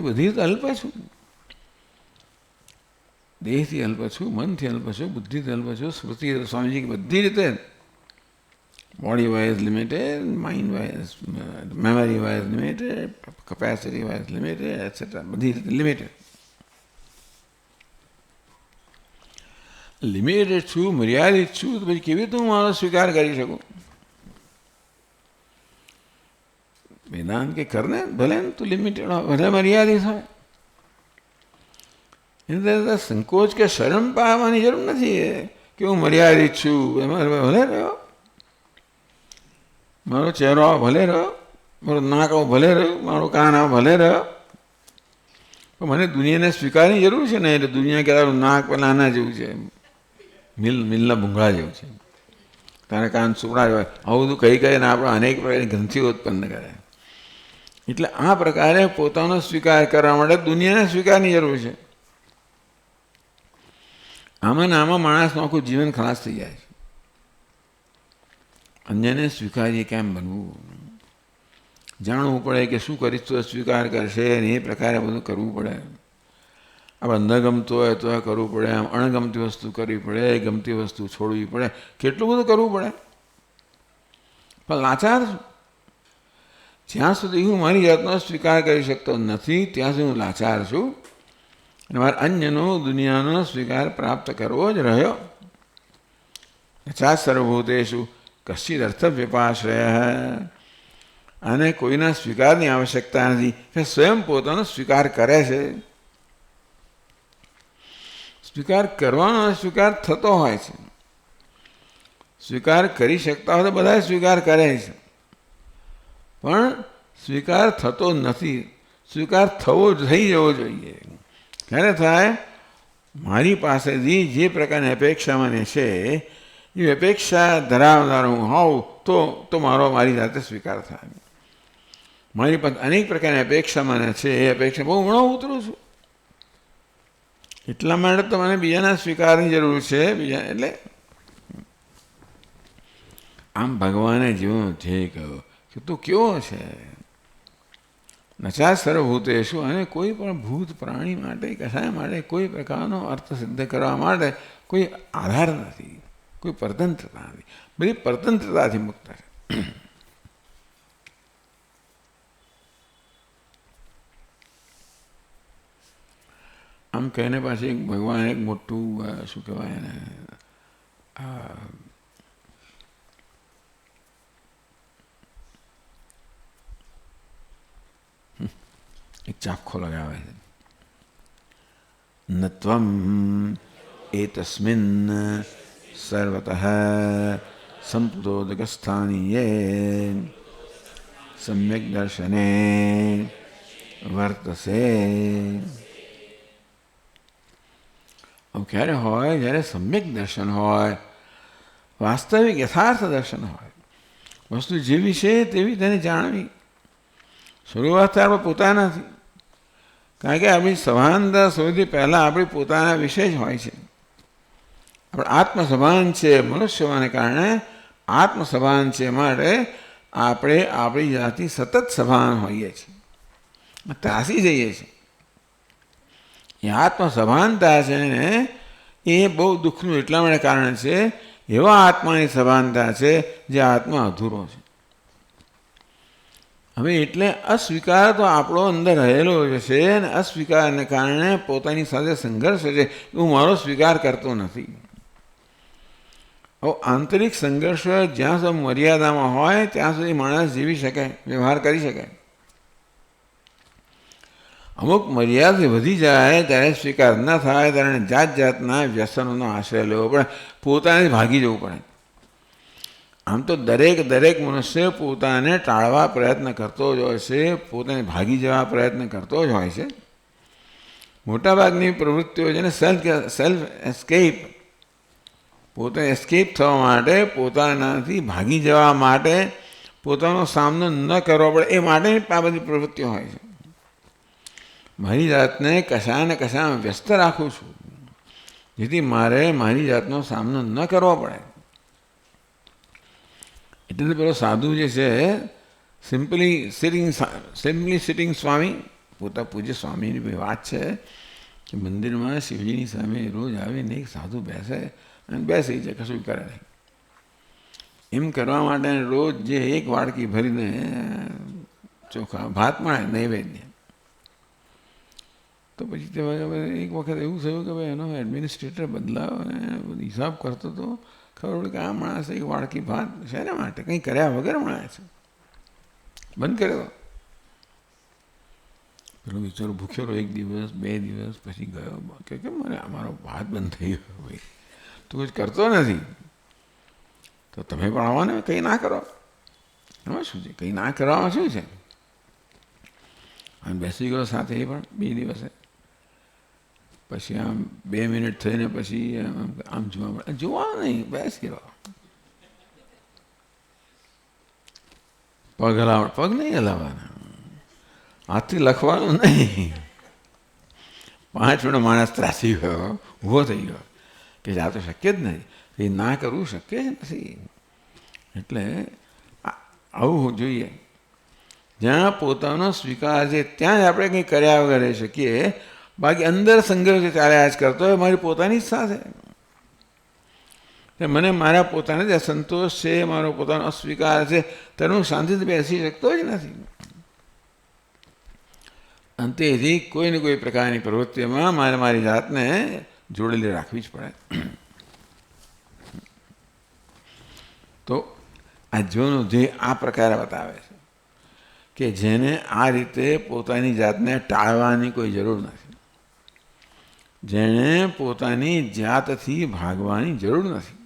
બધી રીતે અલ્પ છું. દેહથી અલ્પ છું, મનથી અલ્પ છું, બુદ્ધિથી અલ્પ છું, સ્મૃતિ સ્વામીજી બધી રીતે body wise limited, mind wise, memory wise limited, capacity wise limited, etcetera બધી રીતે લિમિટેડ. લિમિટેડ છું, મર્યાદિત છું, તો પછી કેવી રીતે હું મારો સ્વીકાર કરી શકું? વેદાંત કે કરને ભલે ને તું લિમિટેડ હોય, ભલે મર્યાદિત હોય, એને સંકોચ કે શરમ પામવાની જરૂર નથી કે હું મર્યાદિત છું. એમાં ભલે રહ્યો, મારો ચહેરો ભલે રહ્યો, મારું નાક ભલે રહ્યું, મારું કાન ભલે રહ્યો, પણ મને દુનિયાને સ્વીકારવાની જરૂર છે ને. એટલે દુનિયા કે તારું નાક પેલા આના જેવું છે, મિલના ભૂંગળા જેવું છે, તારા કાન સુપડા જ હોય, આવું બધું કહી કહીને આપણે અનેક પ્રકારની ગ્રંથિઓ ઉત્પન્ન કરે. એટલે આ પ્રકારે પોતાનો સ્વીકાર કરવા માટે દુનિયાને સ્વીકારની જરૂર છે. આમાં ને આમાં માણસનું આખું જીવન ખલાસ થઈ જાય છે. અન્યને સ્વીકારીએ કેમ બનવું, જાણવું પડે કે શું કરીશ તો સ્વીકાર કરશે, અને એ પ્રકારે બધું કરવું પડે. આપણે ન ગમતું હોય તો કરવું પડે, આમ અણગમતી વસ્તુ કરવી પડે, ગમતી વસ્તુ છોડવી પડે, કેટલું બધું કરવું પડે. પણ લાચાર છું. જ્યાં સુધી હું મારી જાતનો સ્વીકાર કરી શકતો નથી ત્યાં સુધી હું લાચાર છું, અને મારે અન્યનો દુનિયાનો સ્વીકાર પ્રાપ્ત કરવો જ રહ્યો. યથા સર્વભૂતેષુ કશ્ચિદ અર્થ વ્યપાશ્રય. અને કોઈના સ્વીકારની આવશ્યકતા નથી, કે સ્વયં પોતાનો સ્વીકાર કરે છે. સ્વીકાર કરવાનો સ્વીકાર થતો હોય છે. સ્વીકાર કરી શકતા હોય તો બધા સ્વીકાર કરે છે, પણ સ્વીકાર થતો નથી. સ્વીકાર થઈ જવો જોઈએ. ક્યારે થાય? મારી પાસેથી જે પ્રકારની અપેક્ષા મને છે એ અપેક્ષા ધરાવનાર હું હોઉં તો મારી જાતે સ્વીકાર થાય. મારી પાસે અનેક પ્રકારની અપેક્ષા મને છે, એ અપેક્ષા બહુ ઊંડો ઉતરું છું. એટલા માટે તો મને બીજાના સ્વીકારની જરૂર છે. બીજા એટલે આમ ભગવાને જેવો ધ્યેય કહ્યું કે તું કેવો છે? નચા સર્વભૂતેષુ. અને કોઈ પણ ભૂત પ્રાણી માટે, કશાય માટે કોઈ પ્રકારનો અર્થ સિદ્ધ કરવા માટે કોઈ આધાર નથી, કોઈ પરતંત્રતા નથી. બધી પરતંત્રતાથી મુક્ત છે. આમ કહીને પાછી ભગવાન એક મોટું શું કહેવાય એને એક ચાપખો લગાવે છે. ન ત્વમ એતસ્મિન સર્વતઃ સંપૃતોદકસ્થાનીયે સમ્યક દર્શને વર્તસે. ક્યારે હોય? જ્યારે સમ્યક દર્શન હોય, વાસ્તવિક યથાર્થ દર્શન હોય, વસ્તુ જેવી છે તેવી તેને જાણવી. શરૂઆત આપણે પોતાના નથી, કારણ કે આપણી સભાનતા સૌથી પહેલાં આપણી પોતાના વિશે જ હોય છે. આપણે આત્મસભાન છે, મનુષ્ય હોવાને કારણે આત્મસભાન છે, માટે આપણે આપણી જાતથી સતત સભાન હોઈએ છીએ, ત્રાસી જઈએ છીએ. એ આત્મસભાનતા છે ને એ બહુ દુઃખનું એટલા માટે કારણ છે. એવા આત્માની સભાનતા છે જે આત્મા અધૂરો છે. હવે એટલે અસ્વીકાર તો આપણો અંદર રહેલો છે, અને અસ્વીકારને કારણે પોતાની સાથે સંઘર્ષ છે. હું મારો સ્વીકાર કરતો નથી. હવે આંતરિક સંઘર્ષ જ્યાં સુધી મર્યાદામાં હોય ત્યાં સુધી માણસ જીવી શકે, વ્યવહાર કરી શકે. અમુક મર્યાદાથી વધી જાય ત્યારે સ્વીકાર ન થાય, ત્યારે જાત જાતના વ્યસનોનો આશ્રય લેવો પડે, પોતાને ભાગી જવું પડે. આમ તો દરેક મનુષ્ય પોતાને ટાળવા પ્રયત્ન કરતો જ હોય છે, પોતાને ભાગી જવા પ્રયત્ન કરતો જ હોય છે. મોટાભાગની પ્રવૃત્તિઓ છે ને સેલ્ફ એસ્કેપ, પોતે એસ્કેપ થવા માટે, પોતાનાથી ભાગી જવા માટે, પોતાનો સામનો ન કરવો પડે એ માટેની આ બધી પ્રવૃત્તિઓ હોય છે. મારી જાતને કશા ને કશામાં વ્યસ્ત રાખું છું, જેથી મારે મારી જાતનો સામનો ન કરવો પડે. એટલે પેલો સાધુ જે છે, સિમ્પલી સિટિંગ સ્વામી, પોતા પૂજ્ય સ્વામીની વાત છે કે મંદિરમાં શિવજીની સામે રોજ આવીને એક સાધુ બેસે અને બેસી જાય, કશું કરે નહીં. એમ કરવા માટે રોજ જે એક વાડકી ભરીને ચોખા ભાત મળે નૈવેદ્ય. તો પછી તે એક વખત એવું થયું કે ભાઈ એનો એડમિનિસ્ટ્રેટર બદલાવ અને હિસાબ કરતો હતો. ખબર પડી કે આ માણસ એક વાડકી ભાત શેના માટે કંઈ કર્યા વગર મળે છે, બંધ કર્યો. પેલો બિચારો ભૂખ્યો એક દિવસ 2 દિવસ પછી ગયો કે મને અમારો ભાત બંધ થઈ ગયો. ભાઈ તું કંઈ કરતો નથી તો તમે પણ આવો ને, કંઈ ના કરો. એમાં શું છે, કંઈ ના કરવામાં શું છે? અને બેસી ગયો સાથે એ પણ 2 દિવસે. પછી આમ 2 મિનિટ થઈને પછી આમ જોવા નહીં, બેસી રહ્યો. પગ હલાવવા, પગ નહીં હલાવવાના, હાથથી લખવાનું નહીં. 5 મિનિટ માણસ ત્રાસી ગયો, ઊભો થઈ ગયો કે આ તો શક્ય જ નથી, એ ના કરવું શક્ય જ નથી. એટલે આવું જોઈએ. જ્યાં પોતાનો સ્વીકાર છે ત્યાં જ આપણે કંઈ કર્યા વગર રહી શકીએ. બાકી અંદર સંઘર્ષ ચાલ્યા જ કરતો હોય મારી પોતાની જ સાથે. મને મારા પોતાને જ અસંતોષ છે, મારો પોતાનો અસ્વીકાર છે, ત્યારે હું શાંતિથી બેસી શકતો જ નથી. અંતેથી કોઈ ને કોઈ પ્રકારની પ્રવૃત્તિમાં મારે મારી જાતને જોડેલી રાખવી જ પડે. તો આ જોનું જે આ પ્રકારે બતાવે છે કે જેને આ રીતે પોતાની જાતને ટાળવાની કોઈ જરૂર નથી, જેણે પોતાની જાતથી ભાગવાની જરૂર નથી.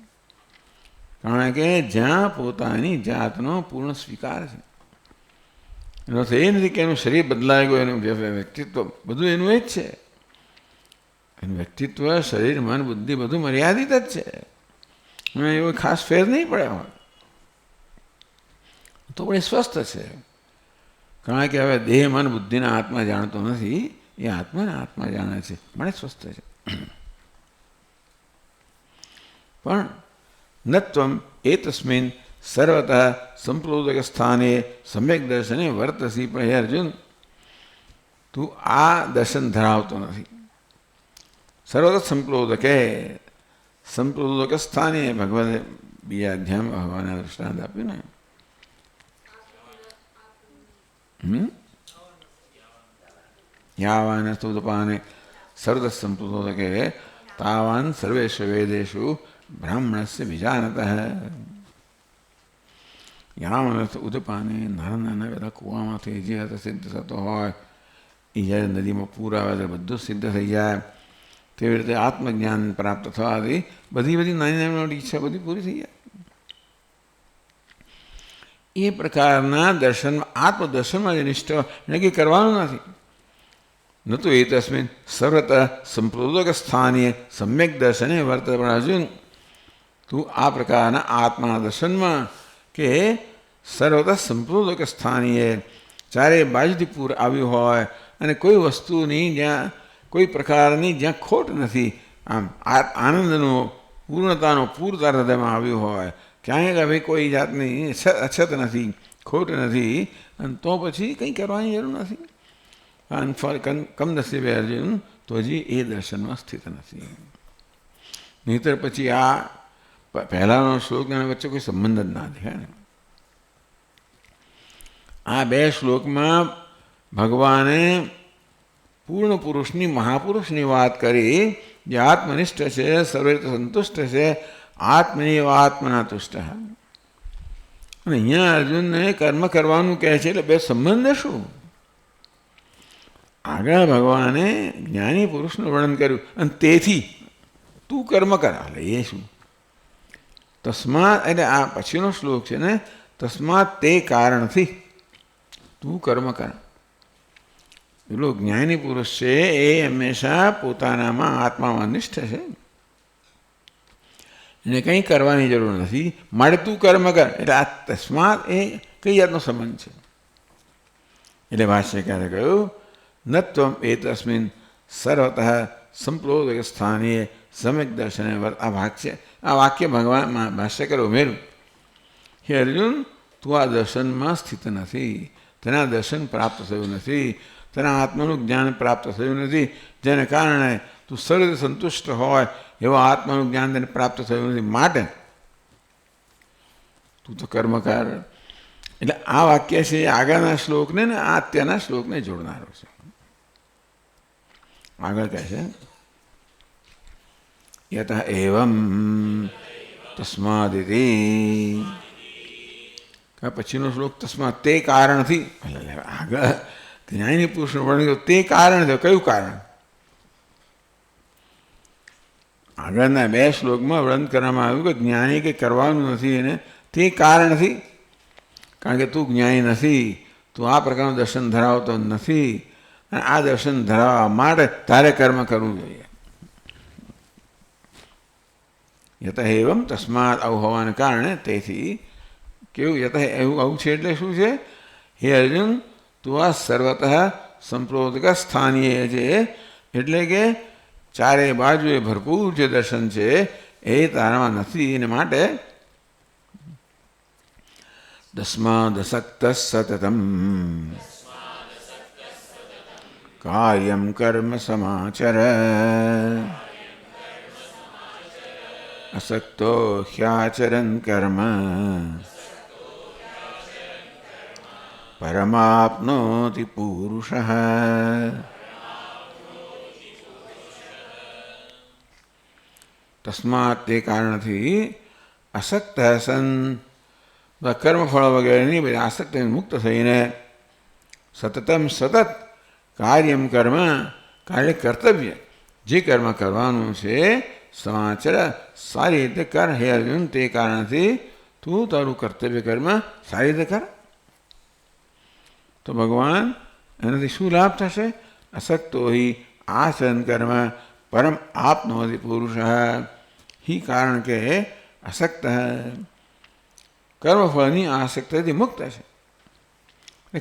કારણ કે જ્યાં પોતાની જાતનો પૂર્ણ સ્વીકાર છે, એનો તો એ નથી કે એનું શરીર બદલાઈ ગયું, એનું વ્યક્તિત્વ બધું એનું એ જ છે. એનું વ્યક્તિત્વ, શરીર, મન, બુદ્ધિ બધું મર્યાદિત જ છે. એવો ખાસ ફેર નહીં પડે હોય તો પણ એ સ્વસ્થ છે. કારણ કે હવે દેહ, મન, બુદ્ધિના આત્મા જાણતો નથી, એ આત્માના આત્મા જાણે છે, મને સ્વસ્થ છે. પણ નત્વમ એતસ્મિન સર્વતઃ સંપ્લોદક સ્થાને સમ્યક દર્શને વર્તસી. પણ હે અર્જુન, તું આ દર્શન ધરાવતો નથી. સર્વતઃ સંપ્લોદકે, સંપ્લોદક સ્થાને ભગવતે બીજા અધ્યાયમાં ભગવાને દૃષ્ટાંત આપ્યું ને. યાવાન સ્તુતપાને સર્વતઃ સંપ્લોદકે તાવાન સર્વેષુ વેદેષુ બ્રાહ્મણસ્ય વિજાનતઃ. યાવન ઉદપાને નાના નાના બધા કૂવામાંથી જે સિદ્ધ થતો હોય એ જ્યારે નદીમાં પૂર આવે ત્યારે બધું સિદ્ધ થઈ જાય. તેવી રીતે આત્મજ્ઞાન પ્રાપ્ત થવાથી બધી બધી નાની નાની ઈચ્છા બધી પૂરી થઈ જાય. એ પ્રકારના દર્શનમાં, આત્મદર્શનમાં જે નિષ્ઠ નક્કી કરવાનું નથી. ન તો એ તસ્મિન સર્વતઃ સંપ્લોદક સ્થાનીય સમ્યક દર્શને વર્ત. પણ અર્જુન, તું આ પ્રકારના આત્માના દર્શનમાં કે સર્વતઃ સંપ્લોદક સ્થાનીય, ચારે બાજુથી પૂર આવ્યું હોય અને કોઈ વસ્તુની જ્યાં કોઈ પ્રકારની જ્યાં ખોટ નથી, આમ આનંદનો પૂર્ણતાનો પૂર તારા હૃદયમાં આવ્યું હોય, ક્યાંય કે ભાઈ કોઈ જાતની અછત નથી, ખોટ નથી, અને તો પછી કંઈ કરવાની જરૂર નથી. કમનસીબે અર્જુન તો હજી એ દર્શનમાં સ્થિત નથી. નહીંતર પછી આ પહેલાંનો શ્લોકના વચ્ચે કોઈ સંબંધ જ ના દેખાય ને. આ 2 શ્લોકમાં ભગવાને પૂર્ણ પુરુષની, મહાપુરુષની વાત કરી, જે આત્મનિષ્ઠ છે, સર્વે રીતે સંતુષ્ટ છે, આત્મનિવ આત્મના તુષ્ટ. અને અહીંયા અર્જુનને કર્મ કરવાનું કહે છે, એટલે 2 સંબંધ શું? આગળ ભગવાને જ્ઞાની પુરુષનું વર્ણન કર્યું અને તેથી તું કર્મ કર. એટલે એ શું? તસ્માત, એટલે આ પછીનો શ્લોક છે ને, તસ્માત તે કારણથી તું કર્મ કર. પેલો જ્ઞાની પુરુષ છે એ હંમેશા પોતાનામાં આત્મામાં નિષ્ઠ છે, એને કંઈ કરવાની જરૂર નથી, માટે તું કર્મ કર. એટલે આ તસ્માત એ કઈ જાતનો સંબંધ છે? એટલે ભાષ્યકારે કહ્યું, નત્વમ એતસ્મિન સર્વતઃ સંપ્લોદક સ્થાનીય સમ્યક દર્શને વર્ત. આ વાક્ય ભગવાન ભાષ્યકારે ઉમેર્યું, હે અર્જુન, તું આ દર્શનમાં સ્થિત નથી, તેના દર્શન પ્રાપ્ત થયું નથી, તેના આત્માનું જ્ઞાન પ્રાપ્ત થયું નથી, જેને કારણે તું સર્વ સંતુષ્ટ હોય એવા આત્માનું જ્ઞાન તેને પ્રાપ્ત થયું નથી. માટે તું તો કર્મ કર. એટલે આ વાક્ય છે એ આગળના શ્લોકને ને આ અત્યારના શ્લોકને જોડનારો છે. આગળ કહે છે યત એવમ તસ્માદિતિ. પછીનો શ્લોક તસ્માત તે કારણથી. આગળ જ્ઞાની પુરુષનું વર્ણન તે કારણ છે. કયું કારણ? આગળના 2 શ્લોકમાં વર્ણન કરવામાં આવ્યું કે જ્ઞાની કે કરવાનું નથી એને તે કારણથી. કારણ કે તું જ્ઞાની નથી, તું આ પ્રકારનું દર્શન ધરાવતો નથી, અને આ દર્શન ધરાવવા માટે તારે કર્મ કરવું જોઈએ. યત એવમ તસ્માત આવું હોવાને કારણે તેથી કેવું યત એવું આવું છે એટલે શું છે? હે અર્જુન, તું આ સર્વતઃ સંપ્રોદક સ્થાનીય છે, એટલે કે ચારે બાજુએ ભરપૂર જે દર્શન છે એ તારામાં નથી. એને માટે તસ્માદસક્ત સતતમ કાર્યમ કર્મ સમાચર અસક્તો હ્યાચરન કર્મ પરમાપ્નોતિ પુરુષઃ. તસ્માત તે કારણથી અસક્ત સન કર્મફળ વગેરેની બધી આસક્તિ મુક્ત થઈને સતતમ સતત કાર્યમ કર્મ કાર્ય કર્તવ્ય જે કર્મ કરવાનું છે સમાચાર સારી રીતે કર. હે અર્જુન, તે કારણથી તું તારું કર્તવ્ય કર્મ સારી રીતે કર. તો ભગવાન એનાથી શું લાભ થશે? અસક્તો હિ આચરણ કર્મ પરમ આપનોતિ પુરુષ. હિ કારણ કે અસક્ત કર્મફળની આસક્તિથી મુક્ત છે.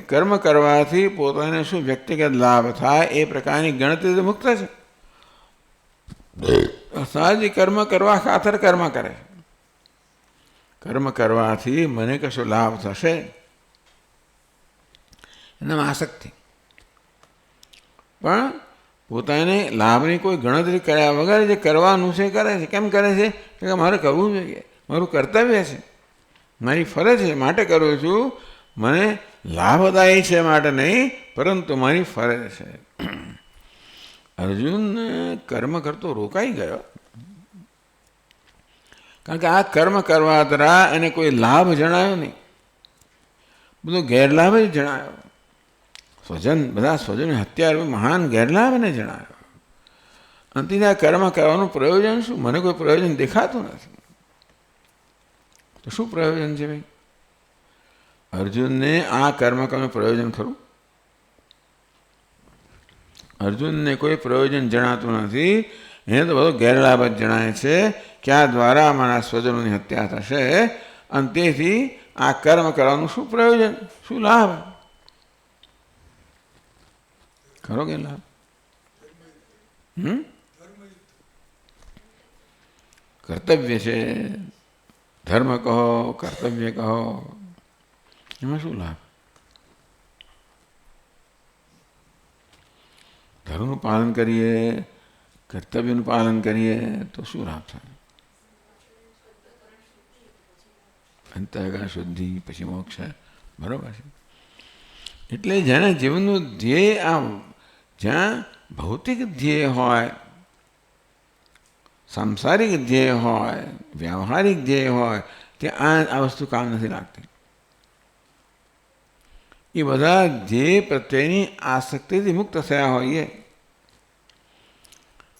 કર્મ કરવાથી પોતાને શું વ્યક્તિગત લાભ થાય એ પ્રકારની ગણતરીથી મુક્ત છે. સાજી કર્મ કરવા ખાતર કર્મ કરે. કર્મ કરવાથી મને કશો લાભ થશે એનામાં આસક્તિ. પણ પોતાને લાભની કોઈ ગણતરી કર્યા વગર જે કરવાનું છે કરે છે. કેમ કરે છે? કે મારે કરવું જોઈએ, મારું કર્તવ્ય છે, મારી ફરજ છે માટે કરું છું. મને લાભદાયી છે માટે નહીં, પરંતુ મારી ફરજ છે. અર્જુન કર્મ કરતો રોકાઈ ગયો, કારણ કે આ કર્મ કરવા દ્વારા એને કોઈ લાભ જણાયો નહીં, બધો ગેરલાભ જ જણાયો. બધા સ્વજનની હત્યા મહાન ગેરલાભ એને જણાયો. અંતિમ આ કર્મ કરવાનું પ્રયોજન શું? મને કોઈ પ્રયોજન દેખાતું નથી. તો શું પ્રયોજન છે ભાઈ? અર્જુનને આ કર્મ કરવાનું પ્રયોજન ખરું? અર્જુનને કોઈ પ્રયોજન જણાતું નથી. એને તો બધો ગેરલાભ જ જણાય છે કે આ દ્વારા મારા સ્વજનોની હત્યા થશે, અને તેથી આ કર્મ કરવાનું શું પ્રયોજન, શું લાભ? ખરો કે લાભ? કર્તવ્ય છે, ધર્મ કહો, કર્તવ્ય કહો, એમાં શું લાભ? ધર્મનું પાલન કરીએ, કર્તવ્યનું પાલન કરીએ તો શું લાભ થાય? અંતઃકરણ શુદ્ધિ, પછી મોક્ષ. બરોબર છે. એટલે જેના જીવનનું ધ્યેય જ્યાં ભૌતિક ધ્યેય હોય, સાંસારિક ધ્યેય હોય, વ્યવહારિક ધ્યેય હોય, ત્યાં આ વસ્તુ કામ નથી લાગતી. એ બધા ધ્યેય પ્રત્યેની આસક્તિથી મુક્ત થયા હોઈએ,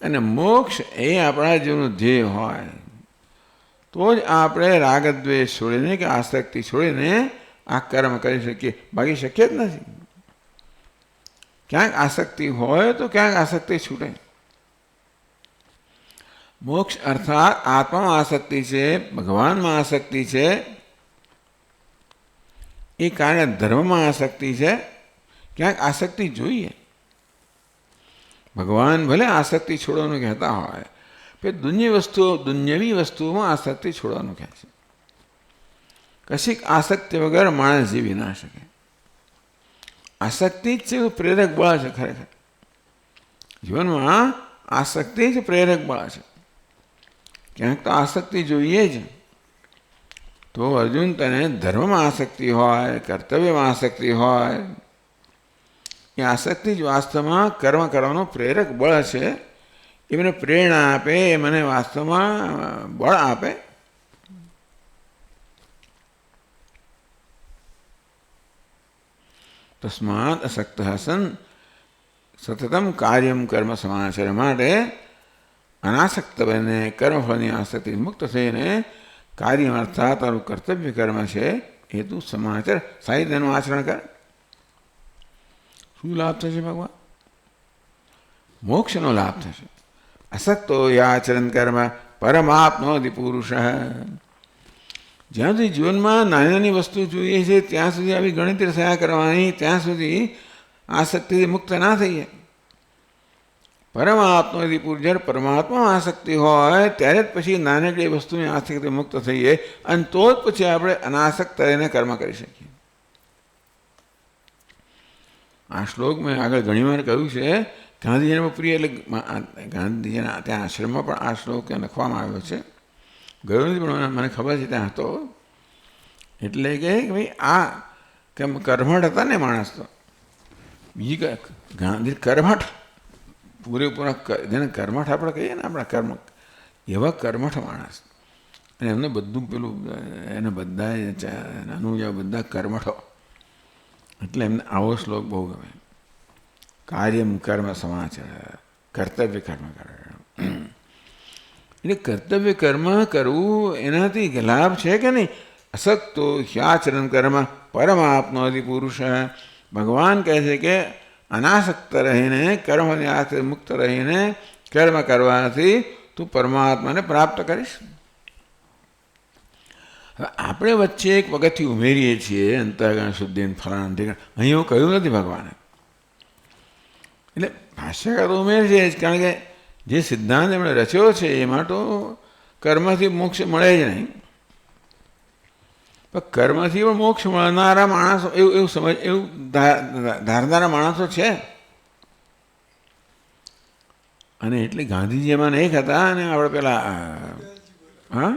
અને મોક્ષ એ આપણા જીવનનું ધ્યેય હોય તો જ આપણે રાગદ્વેષ છોડીને કે આસક્તિ છોડીને આ કર્મ કરી શકીએ. બાકી શક્ય જ નથી. ક્યાંક આસક્તિ હોય તો ક્યાંક આસક્તિ છૂટે. મોક્ષ અર્થાત આત્મામાં આસક્તિ છે, ભગવાનમાં આસક્તિ છે, એ કારણે ધર્મમાં આસક્તિ છે. ક્યાંક આસક્તિ જોઈએ. ભગવાન ભલે આસક્તિ છોડવાનું કહેતા હોય, દુન્યવી વસ્તુઓમાં આસક્તિ છોડવાનું કહે છે. કશીક આસક્તિ વગર માણસ જીવી ના શકે. આસક્તિ જ છે પ્રેરક બળ છે. ખરેખર જીવનમાં આસક્તિ જ પ્રેરક બળ છે. ક્યાંક તો આસક્તિ જોઈએ જ. તો અર્જુન તને ધર્મમાં આસક્તિ હોય, કર્તવ્યમાં આસક્તિ હોય, એ આસક્તિ જ વાસ્તવમાં કર્મ કરવાનો પ્રેરક બળ છે. એ મને પ્રેરણા આપે, એ મને વાસ્તવમાં બળ આપે. તસ્માત અસક્ત સન સતતમ કાર્યમ કર્મ સમાચર. માટે અનાસક્ત બને કર્મફળની આસક્તિ મુક્ત થઈને કાર્ય અર્થાત તારું કર્તવ્ય કર્મ છે એ તું સમાચર સાહિત્યનું આચરણ કર. શું લાભ થશે ભગવાન? મોક્ષનો લાભ થશે. અસક્તો યાચરણ કર્મ પરમાત્મોદિ પુરુષ. જ્યાં સુધી જીવનમાં નાની નાની વસ્તુ જોઈએ છે ત્યાં સુધી આવી ગણિત થયા કરવાની, ત્યાં સુધી આસક્તિથી મુક્ત ના થઈએ. પરમાત્માથી પુરુષ જ્યારે પરમાત્મામાં આસક્તિ હોય ત્યારે જ પછી નાનકડી વસ્તુની આસક્તિ મુક્ત થઈએ, અને તો જ પછી આપણે અનાસક્ત રહીને કર્મ કરી શકીએ. આ શ્લોક મેં આગળ ઘણીવાર કહ્યું છે. ગાંધીજીને પ્રિય એટલે ગાંધીજીના ત્યાં આશ્રમમાં પણ આ શ્લોક ત્યાં લખવામાં આવ્યો છે. ગયો નથી પણ મને ખબર છે ત્યાં હતો. એટલે કે ભાઈ આ કેમ કર્મઠ હતા ને માણસ, તો બીજી ગાંધી કર્મઠ પૂરેપૂરા જેને કર્મઠ આપણે કહીએ ને આપણા કર્મ, એવા કર્મઠ માણસ. અને એમને બધું પેલું એને બધા નાનું જેવા બધા કર્મઠો. એટલે એમને આવો શ્લોક બહુ ગમે. કાર્યમ કર્મ સમાચર, કર્તવ્ય કર્મ કરે. એટલે કર્તવ્ય કર્મ કરવું એનાથી લાભ છે કે નહીં? અસક્તો હ્યાચરણ કર્મ પરમાત્માદિ પુરુષ. ભગવાન કહે છે કે અનાસક્ત રહીને કર્મની આસક્તિ મુક્ત રહીને કર્મ કરવાથી તું પરમાત્માને પ્રાપ્ત કરીશ. હવે આપણે વચ્ચે એક વખતથી ઉમેરીએ છીએ અંતઃકરણ શુદ્ધિ ફલાણા. અહીં એવું કહ્યું નથી ભગવાને. એટલે ભાષ્યકાર તો ઉમેર છે જ, કારણ કે જે સિદ્ધાંત એમણે રચ્યો છે એમાં તો કર્મથી મોક્ષ મળે જ નહીં. પણ કર્મથી પણ મોક્ષ મળનારા માણસો એવું સમજ એવું ધારનારા માણસો છે. અને એટલે ગાંધીજી એમાં એક હતા. અને આપણે પેલા હા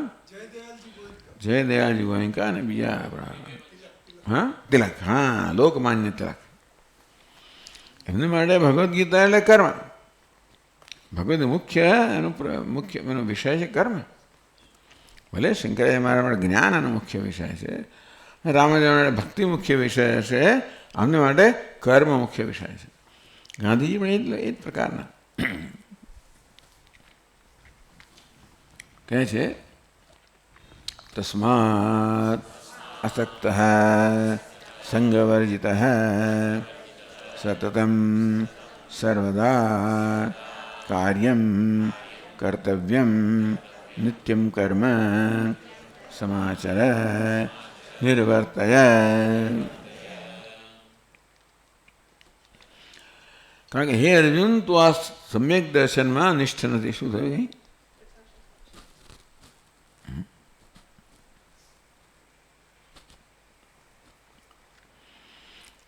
જય દયાલજી ગોયંકા અને બીજા આપણા તિલક, હા લોકમાન્ય તિલક. એમને માટે ભગવદ્ ગીતા એટલે કર્મ. ભગવદ મુખ્ય એનો વિષય છે કર્મ. ભલે શંકરાચાર્ય મારા જ્ઞાન એનો મુખ્ય વિષય છે, રામાનુજ માટે ભક્તિ મુખ્ય વિષય છે, અમને માટે કર્મ મુખ્ય વિષય છે. ગાંધીજી પણ એ જ પ્રકારના કહે છે. તસ્માત અસક્ત સંગવર્જિત સતતમ સર્વદા કાર્યમ કર્તવ્યમ નિત્યમ કર્મ સમાચર નિર્વર્તય. કારણ કે હે અર્જુન, તું આ સમ્યક દર્શનમાં નિષ્ઠ નથી. શું થયું અહીં?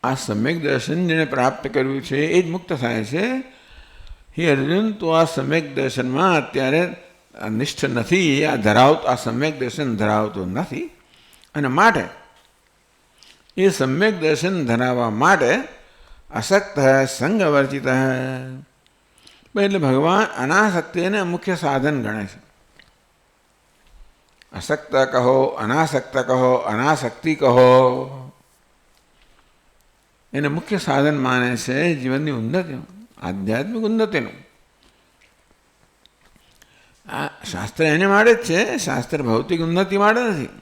આ સમ્યક દર્શન જેને પ્રાપ્ત કર્યું છે એ જ મુક્ત થાય છે. હે અર્જુન, તું આ સમ્યક દર્શનમાં અત્યારે નિષ્ઠ નથી. આ સમ્યક દર્શન ધરાવતો નથી. અને માટે એ સમ્યક દર્શન ધરાવવા માટે અસક્ત સંગવર્જિત. એટલે ભગવાન અનાસક્તિને મુખ્ય સાધન ગણે છે. અસક્ત કહો, અનાસક્ત કહો, અનાસક્તિ કહો, એને મુખ્ય સાધન માને છે જીવનની ઉન્નતિનું, આધ્યાત્મિક ઉન્નતિનું. આ શાસ્ત્ર એને માટે જ છે. શાસ્ત્ર ભૌતિક ઉન્નતિ માટે નથી.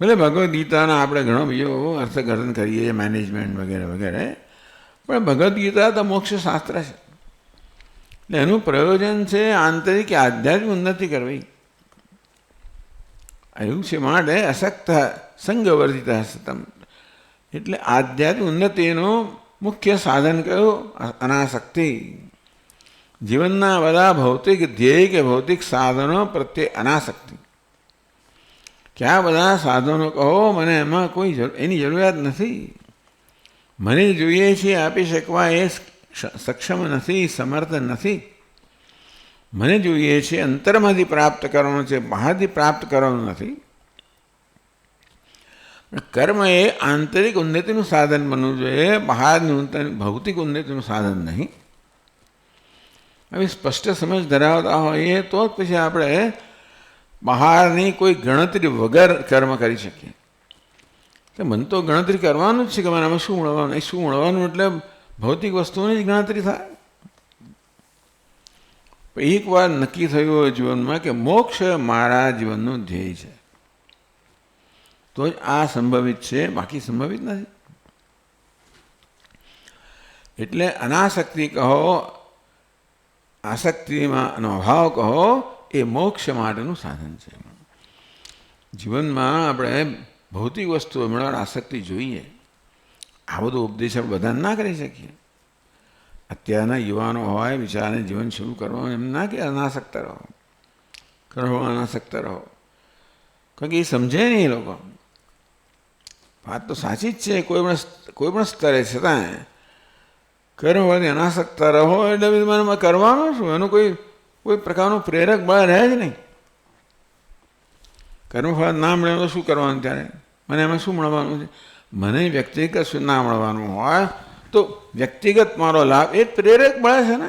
ભલે ભગવદ્ ગીતાના આપણે ઘણો બીજો અર્થઘટન કરીએ, મેનેજમેન્ટ વગેરે વગેરે, પણ ભગવદ્ ગીતા તો મોક્ષ શાસ્ત્ર છે. એટલે એનું પ્રયોજન છે આંતરિક આધ્યાત્મિક ઉન્નતિ કરવી. એવું છે. માટે અસક્ત સંગવર્જિત સતમ, એટલે આધ્યાત્મિક ઉન્નતિનું મુખ્ય સાધન કયું? અનાસક્તિ. જીવનના બધા ભૌતિક ધ્યેય કે ભૌતિક સાધનો પ્રત્યે અનાસક્તિ. કે આ બધા સાધનો કહો, મને એમાં કોઈ એની જરૂરિયાત નથી. મને જોઈએ છે આપી શકવા એ સક્ષમ નથી, સમર્થ નથી. મને જોઈએ છે અંતરમાંથી પ્રાપ્ત કરવાનું છે, બહારથી પ્રાપ્ત કરવાનું નથી. કર્મ એ આંતરિક ઉન્નતિનું સાધન બનવું જોઈએ, બહારની ભૌતિક ઉન્નતિનું સાધન નહીં. આવી સ્પષ્ટ સમજ ધરાવતા હોઈએ તો જ પછી આપણે બહારની કોઈ ગણતરી વગર કર્મ કરી શકીએ. કે મને તો ગણતરી કરવાનું જ છે કે મને આમાં શું મળવાનું, એ શું મળવાનું એટલે ભૌતિક વસ્તુઓની જ ગણતરી થાય. એક વાર નક્કી થયું હોય જીવનમાં કે મોક્ષ મારા જીવનનું ધ્યેય છે, તો જ આ સંભવિત છે, બાકી સંભવિત નથી. એટલે અનાસક્તિ કહો, આસક્તિમાં અભાવ કહો, એ મોક્ષ માટેનું સાધન છે. જીવનમાં આપણે ભૌતિક વસ્તુઓ મેળવવાની આસક્તિ જોઈએ. આ બધો ઉપદેશ આપણે બધાને ના કરી શકીએ. અત્યારના યુવાનો હોય બિચારાને જીવન શરૂ કરવાનું એમ ના કે અનાસક્ત રહો, અનાસક્ત રહો, કારણ કે એ સમજે નહીં એ લોકો. વાત તો સાચી જ છે કોઈ પણ સ્તરે છતાં કર્મવાળી અનાસક્ત રહો એટલે મને કરવાનું શું, એનું કોઈ પ્રકારનું પ્રેરક બળ રહે જ નહીં. કર્મફળ ના મળે તો શું કરવાનું, ત્યારે મને એમાં શું મળવાનું છે. મને વ્યક્તિગત શું ના મળવાનું હોય તો વ્યક્તિગત મારો લાભ એ પ્રેરક બળ છે ને,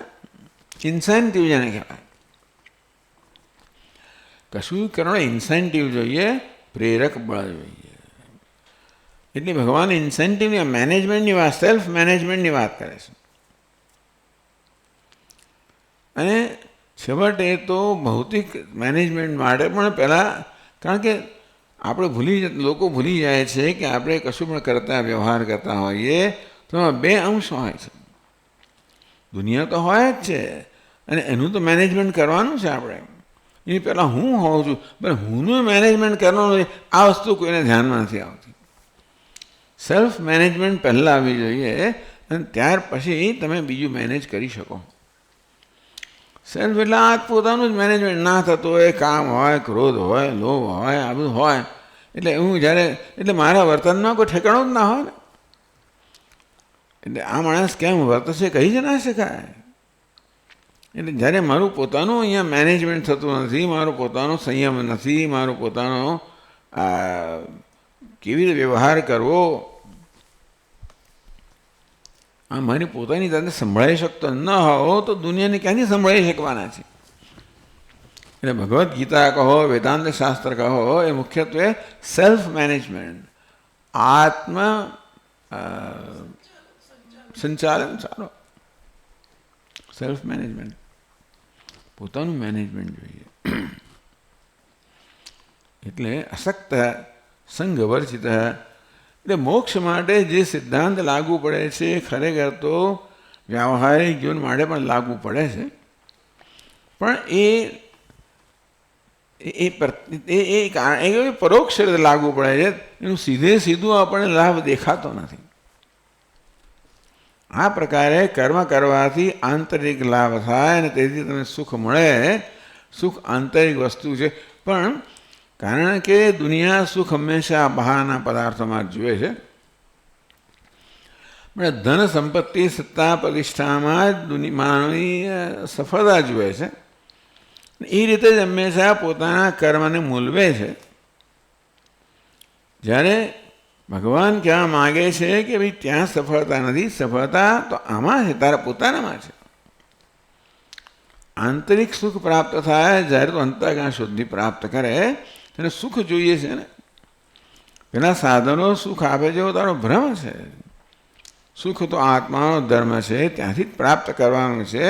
ઇન્સેન્ટિવ જેને કહેવાય. કશું કરવાનો ઇન્સેન્ટિવ જોઈએ, પ્રેરક બળ જોઈએ. એટલે ભગવાન ઇન્સેન્ટિવની મેનેજમેન્ટની વાત, સેલ્ફ મેનેજમેન્ટની વાત કરે છે. અને છેવટે તો ભૌતિક મેનેજમેન્ટ માટે પણ પહેલાં, કારણ કે આપણે લોકો ભૂલી જાય છે કે આપણે કશું પણ કરતા વ્યવહાર કરતા હોઈએ તો એમાં બે અંશ હોય છે. દુનિયા તો હોય જ છે અને એનું તો મેનેજમેન્ટ કરવાનું છે આપણે. એની પહેલાં હું હોઉં છું, પણ હુંનું મેનેજમેન્ટ કરવાનું છે. આ વસ્તુ કોઈને ધ્યાનમાં નથી આવતી. સેલ્ફ મેનેજમેન્ટ પહેલાં આવવી જોઈએ અને ત્યાર પછી તમે બીજું મેનેજ કરી શકો. સેલ્ફ એટલે આ પોતાનું જ મેનેજમેન્ટ ના થતું હોય, કામ હોય, ક્રોધ હોય, લોભ હોય, આ બધું હોય. એટલે મારા વર્તનમાં કોઈ ઠેકાણું જ ના હોય ને. એટલે આ માણસ કેમ વર્તશે કહી જ ના શકાય. એટલે જ્યારે મારું પોતાનું અહીંયા મેનેજમેન્ટ થતું નથી, મારો પોતાનો સંયમ નથી, મારો પોતાનો કેવી રીતે વ્યવહાર કરવો, આ મારી પોતાની જાતને સંભળાવી શકતો ન હોવો તો દુનિયાને ક્યાંથી સંભળાવી શકવાના છે. એટલે ભગવદ્ ગીતા કહો, વેદાંત શાસ્ત્ર કહો, એ મુખ્યત્વે સેલ્ફ મેનેજમેન્ટ, આત્મ સંચાલન, સારો સેલ્ફ મેનેજમેન્ટ, પોતાનું મેનેજમેન્ટ જોઈએ. એટલે અસક્ત સંગ વર્જિત. એટલે મોક્ષ માટે જે સિદ્ધાંત લાગુ પડે છે ખરેખર તો વ્યાવહારિક જીવન માટે પણ લાગુ પડે છે, પણ એ પરોક્ષ રીતે લાગુ પડે છે. એનું સીધું આપણને લાભ દેખાતો નથી. આ પ્રકારે કર્મ કરવાથી આંતરિક લાભ થાય અને તેથી તમને સુખ મળે. સુખ આંતરિક વસ્તુ છે, પણ કારણ કે દુનિયા સુખ હંમેશા બહારના પદાર્થોમાં જુએ છે. ધન સંપત્તિ સત્તા પ્રતિષ્ઠામાં જ માનવી સફળતા જુએ છે. એ રીતે જ હંમેશા પોતાના કર્મને મૂલવે છે. જ્યારે ભગવાન કહેવા માગે છે કે ભાઈ ત્યાં સફળતા નથી, સફળતા તો આમાં છે, તારા પોતાનામાં છે. આંતરિક સુખ પ્રાપ્ત થાય જ્યારે તો અંતઃકરણ શુદ્ધિ પ્રાપ્ત કરે. એને સુખ જોઈએ છે ને. પેલા સાધનો સુખ આપે છે એવો તારો ભ્રમ છે. સુખ તો આત્માનો ધર્મ છે, ત્યાંથી જ પ્રાપ્ત કરવાનું છે.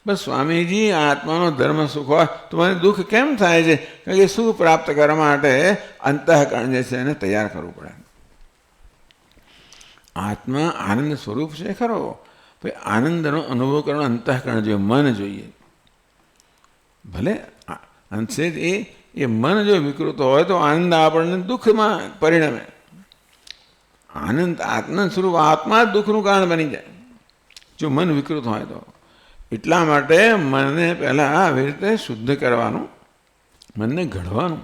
બસ સ્વામીજી, આત્માનો ધર્મ સુખ હોય તો મને દુઃખ કેમ થાય છે? કારણ કે સુખ પ્રાપ્ત કરવા માટે અંતઃકરણ જે છે એને તૈયાર કરવું પડે. આત્મા આનંદ સ્વરૂપ છે ખરો, ભાઈ આનંદનો અનુભવ કરવાનો અંતઃકરણ જોઈએ, મન જોઈએ. ભલે અંશે એ મન જો વિકૃત હોય તો આનંદ આપણને દુઃખમાં પરિણમે. આનંદ સ્વરૂપ આત્મા જ દુઃખનું કારણ બની જાય જો મન વિકૃત હોય તો. એટલા માટે મનને પહેલાં આવી રીતે શુદ્ધ કરવાનું, મનને ઘડવાનું.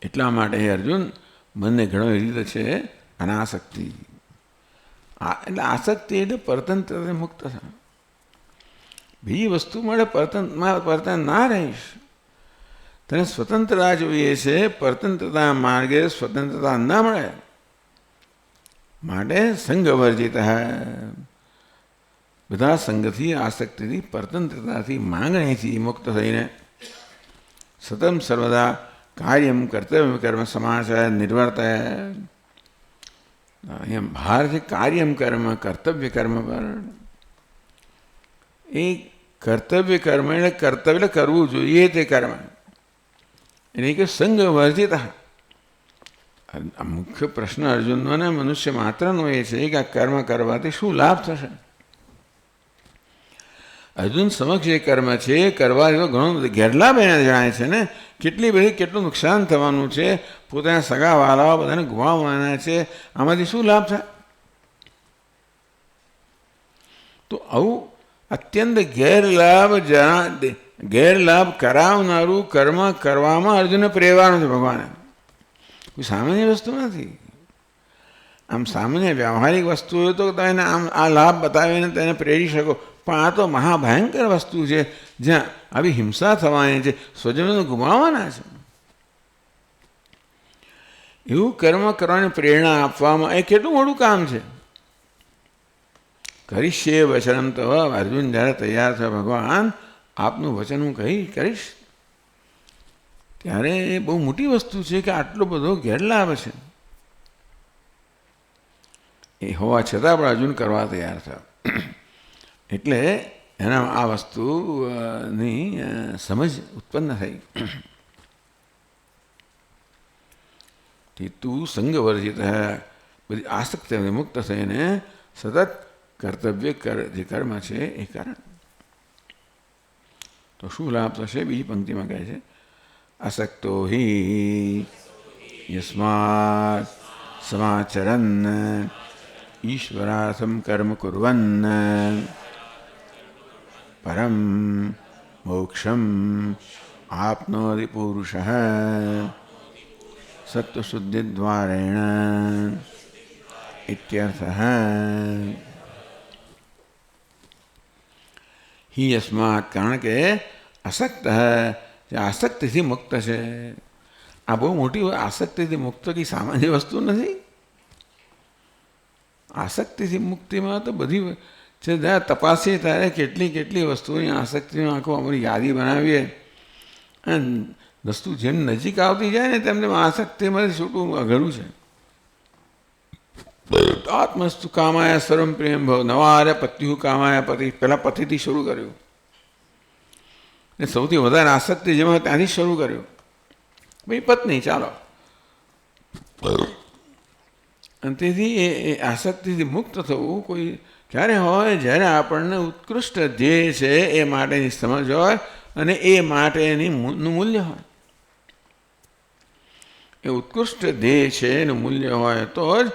એટલા માટે હે અર્જુન, મનને ઘણો રીત છે અનાસક્તિ. એટલે આસક્તિ એટલે પરતંત્ર મુક્ત થાય. બીજી વસ્તુ મળે પરતન ના રહીશ. તને સ્વતંત્રતા જોઈએ છે, પરતંત્રતા માર્ગે સ્વતંત્રતા ના મળે. માટે સંગ વર્જિત બધા સંગથી, આસક્તિથી, પરતંત્રતાથી, માંગણીથી મુક્ત થઈને સતમ સર્વદા કાર્યમ કર્તવ્ય કર્મ સમાચાર નિર્વર્ત. અહીંયા બહાર છે કાર્યમ કર્મ, કર્તવ્ય કર્મ પર. એ કર્તવ્ય કર્મ એટલે કર્તવ્ય એટલે કરવું જોઈએ તે કર્મ, એટલે કે સંગ વર્જિત. મુખ્ય પ્રશ્ન અર્જુનનો ને મનુષ્ય માત્રનો એ છે કે આ કર્મ કરવાથી શું લાભ થશે. અર્જુન સમક્ષ એ કર્મ છે એ કરવાથી તો ઘણો બધો ગેરલાભ એને જણાય છે ને. કેટલું નુકસાન થવાનું છે, પોતાના સગાવાલાઓ બધાને ગુમાવવાના છે, આમાંથી શું લાભ થાય. તો આવું અત્યંત ગેરલાભ કરાવનારું કર્મ કરવામાં અર્જુનને પ્રેરવાનું છે ભગવાને. કોઈ સામાન્ય વસ્તુ નથી. આમ સામાન્ય વ્યવહારિક વસ્તુ હોય તો તમે આમ આ લાભ બતાવીને તેને પ્રેરી શકો, પણ આ તો મહાભયંકર વસ્તુ છે જ્યાં આવી હિંસા થવાની છે, સ્વજનોને ગુમાવવાના છે. એવું કર્મ કરવાની પ્રેરણા આપવામાં એ કેટલું મોટું કામ છે. કરીશ્યે વચનમ તવ. અર્જુન જ્યારે તૈયાર થયો, ભગવાન આપનું વચન હું કરીશ, ત્યારે એ બહુ મોટી વસ્તુ છે કે આટલો બધો ગેરલાભ છે. એ હોવા છતાં પણ અર્જુન કરવા તૈયાર થયો. એટલે એના આ વસ્તુની સમજ ઉત્પન્ન થઈ. તું સંગ વર્જિત બધી આસક્તિને મુક્ત થઈને સતત કર્તવ્ય જે કર્મ છે એ કર. તો શું લાભ થશે? બીજી પંક્તિમાં કહે છે, અસક્તો હિ યસ્માત સમાચરન ઈશ્વરાર્થમ કર્મ કુર્વન પરમ મોક્ષમ આપનોતિ પુરુષ સત્વશુદ્ધિદ્વારેણ ઇત્યર્થઃ. હિ યસ્માત, કારણ કે અસક્ત જે આસક્તિથી મુક્ત છે. આ બહુ મોટી આસક્તિથી મુક્ત કંઈ સામાન્ય વસ્તુ નથી. આસક્તિથી મુક્તિમાં તો બધી છે, જ્યારે તપાસીએ ત્યારે કેટલી વસ્તુઓની આસક્તિનો આખો અમારી યાદી બનાવીએ, અને વસ્તુ જેમ નજીક આવતી જાય ને તેમને આસક્તિમાંથી છૂટવું અઘરું છે. આત્મસ્તુ કામાય સર્વમ પ્રેમ ભવ. નવા આરે પત્યુ કામાય પતિ. પહેલાં પતિથી શરૂ કર્યું ને સૌથી વધારે આસક્તિ જેમાં ત્યાંથી શરૂ કર્યું. ભાઈ પત્ની, ચાલો. અને તેથી એ આસક્તિથી મુક્ત થવું કોઈ ક્યારે હોય? જ્યારે આપણને ઉત્કૃષ્ટ ધ્યેય છે એ માટેની સમજ હોય અને એ માટેનું મૂલ્ય હોય. એ ઉત્કૃષ્ટ ધ્યેય છે એનું મૂલ્ય હોય તો જ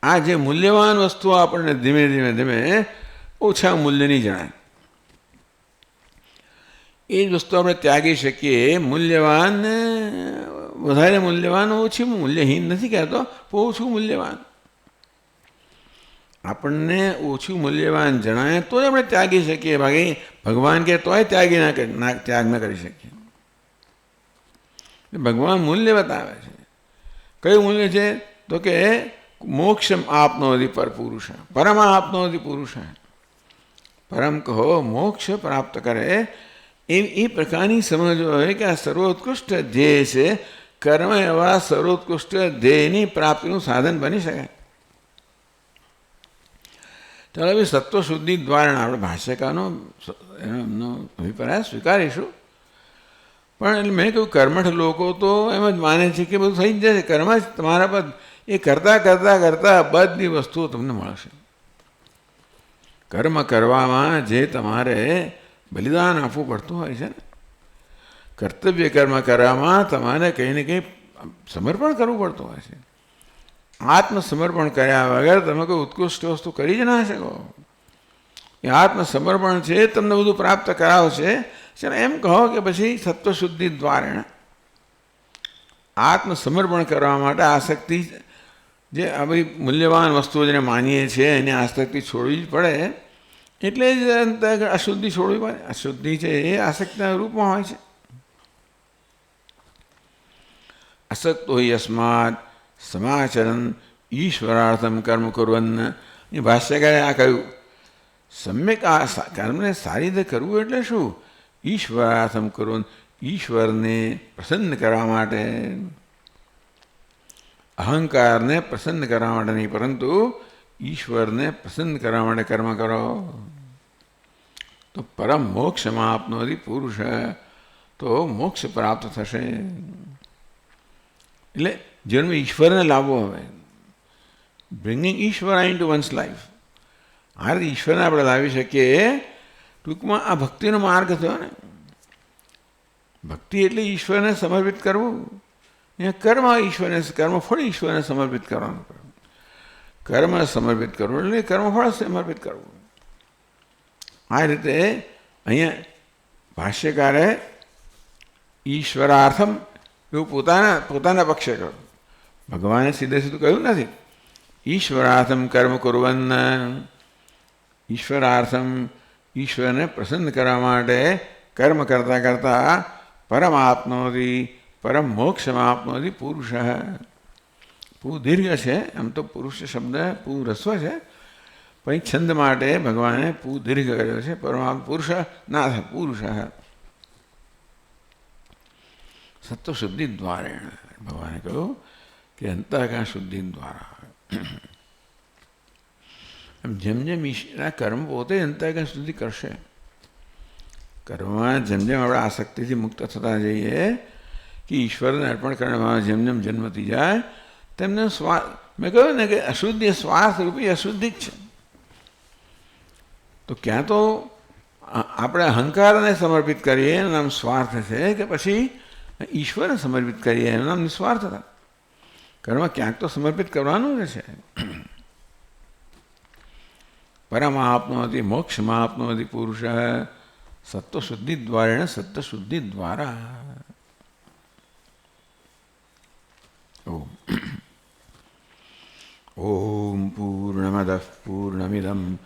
આ જે મૂલ્યવાન વસ્તુઓ આપણને ધીમે ધીમે ઓછા મૂલ્યની જણાય. એ જ વસ્તુ આપણે ત્યાગી શકીએ. મૂલ્યવાન વધારે મૂલ્યવાન, ઓછી મૂલ્યહીન નથી કહેતો, ઓછું મૂલ્યવાન. આપણને ઓછું મૂલ્યવાન જણાય તો જ આપણે ત્યાગી શકીએ. બાકી ભગવાન કે તોય ત્યાગ ન કરી શકીએ. ભગવાન મૂલ્ય બતાવે છે. કયું મૂલ્ય છે? તો કે મોક્ષમ આપનોતિ પર પુરુષ, પરમ આપનોતિ પુરુષ. પરમ કહો, મોક્ષ પ્રાપ્ત કરે એ પ્રકારની સમજ હોય કે આ સર્વોત્કૃષ્ટ ધ્યેય છે. કર્મ એવા સર્વોત્કૃષ્ટ ધ્યેયની પ્રાપ્તિનું સાધન બની શકે. ચાલો હવે સત્વશુદ્ધિ દ્વારા આપણે ભાષ્યકારનો એમનો અભિપ્રાય સ્વીકારીશું. પણ એટલે મેં કહ્યું, કર્મઠ લોકો તો એમ જ માને છે કે બધું થઈ જ જશે, કર્મ જ તમારા પર એ કરતાં બધી વસ્તુઓ તમને મળશે. કર્મ કરવામાં જે તમારે બલિદાન આપવું પડતું હોય છે ને, કર્તવ્ય કર્મ કરવામાં તમારે કંઈ ને કંઈ સમર્પણ કરવું પડતું હોય છે. આત્મસમર્પણ કર્યા વગર તમે કોઈ ઉત્કૃષ્ટ વસ્તુ કરી જ ના શકો. એ આત્મસમર્પણ છે તમને બધું પ્રાપ્ત કરાવશે. ચાલો એમ કહો કે પછી સત્વશુદ્ધિ દ્વારા આત્મસમર્પણ કરવા માટે આસક્તિ, જે આ બધી મૂલ્યવાન વસ્તુઓ જેને માનીએ છીએ એની આસક્તિ છોડવી જ પડે. એટલે જ અશુદ્ધિ છોડવી પડે. અશુદ્ધિ છે એ આસક્તિના રૂપમાં હોય છે. અસક્તો યસ્માત સમાચરન ઈશ્વરાર્થમ કર્મ કુર્વન. એ ભાષ્યકારે આ કહ્યું, સમ્યક આ કર્મને સારી રીતે કરવું એટલે શું? ઈશ્વરાર્થમ કુર્વન, ઈશ્વરને પ્રસન્ન કરવા માટે. અહંકારને પ્રસન્ન કરવા માટે નહીં, પરંતુ ઈશ્વરને પ્રસન્ન કરવા માટે કર્મ કરો. તો પરમ મોક્ષમાં આપનોથી પુરુષ, તો મોક્ષ પ્રાપ્ત થશે. એટલે જીવનમાં ઈશ્વરને લાવવો. હવે બ્રિંગિંગ ઈશ્વર ઇન ટુ વન્સ લાઈફ. આ રીતે ઈશ્વરને આપણે લાવી શકીએ. ટૂંકમાં આ ભક્તિનો માર્ગ થયો ને. ભક્તિ એટલે ઈશ્વરને સમર્પિત કરવું. અહીંયા કર્મ ઈશ્વરને, કર્મફળ ઈશ્વરને સમર્પિત કરવાનું. કર્મ સમર્પિત કરવું એટલે કર્મફળ સમર્પિત કરવું. આ રીતે અહીંયા ભાષ્યકારે ઈશ્વરાર્થમ એવું પોતાના પક્ષે કહ્યું. ભગવાને સીધે સીધું કહ્યું નથી. ઈશ્વરાર્થમ કર્મ કુર્વન, ઈશ્વરાર્થમ ઈશ્વરને પ્રસન્ન કરવા માટે કર્મ કરતાં કરતાં પરમાત્માથી પરમ મોક્ષમાં આપનોથી પુરુષ. પૂ દીર્ઘ છે, એમ તો પુરુષ શબ્દ પૂ રસ્વ છે, પણ છંદ માટે ભગવાને પૂ દીર્ઘ કર્યો છે. પરમાત્મા પુરુષ ના થાય, પુરુષ. સત્વ શુદ્ધિ દ્વારેણ ભગવાને કહ્યું કે અંતઃકરણ શુદ્ધિ દ્વારા. જેમ જેમ ઈશ્વરના કર્મ પોતે અંતઃકરણ શુદ્ધિ કરશે. કર્મમાં જેમ જેમ આપણે આસક્તિથી મુક્ત થતા જઈએ, કે ઈશ્વરને અર્પણ કરવામાં જેમ જેમ જન્મતી જાય તેમને મેં કહ્યું ને કે અશુદ્ધિ સ્વાર્થ રૂપી અશુદ્ધિ જ છે. તો ક્યાં તો આપણે અહંકારને સમર્પિત કરીએ એનું નામ સ્વાર્થ છે, કે પછી ઈશ્વરને સમર્પિત કરીએ એનું નામ નિસ્વાર્થતા. કર્મ ક્યાંક તો સમર્પિત કરવાનું જ છે. પરમાત્માથી મોક્ષમાં આપનોથી પુરુષ સત્વશુદ્ધિ દ્વારેણ સત્વશુદ્ધિ દ્વારા. ઓમ પૂર્ણમદઃ પૂર્ણમિદં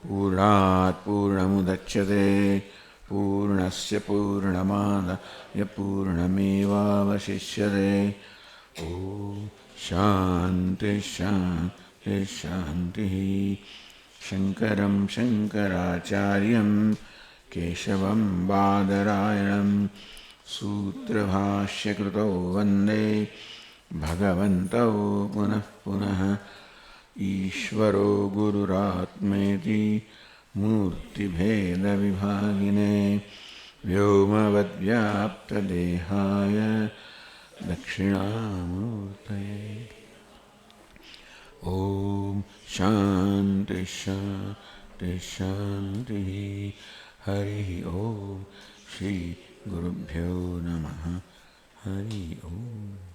પૂર્ણાત પૂર્ણમુદચ્યતે પૂર્ણસ્ય પૂર્ણમાદાય પૂર્ણમેવાવશિષ્યતે. ઓમ શાંતિ શાંતિ શાંતિ. શંકરં શંકરાચાર્યં કેશવં બાદરાયણં સૂત્રભાષ્યકૃતૌ વંદે ભગવन्तौ પુનઃ પુનઃ. ઈશ્વરો ગુરુરાત્મેતિ મૂર્તિભેદવિભાગિને વ્યોમવદ્વ્યાપ્તદેહાય દક્ષિણામૂર્તયે. ઓમ શાંતિ શાંતિ શાંતિ. હરિ ઓમ. શ્રી ગુરુભ્યો નમઃ. હરિ ઓમ.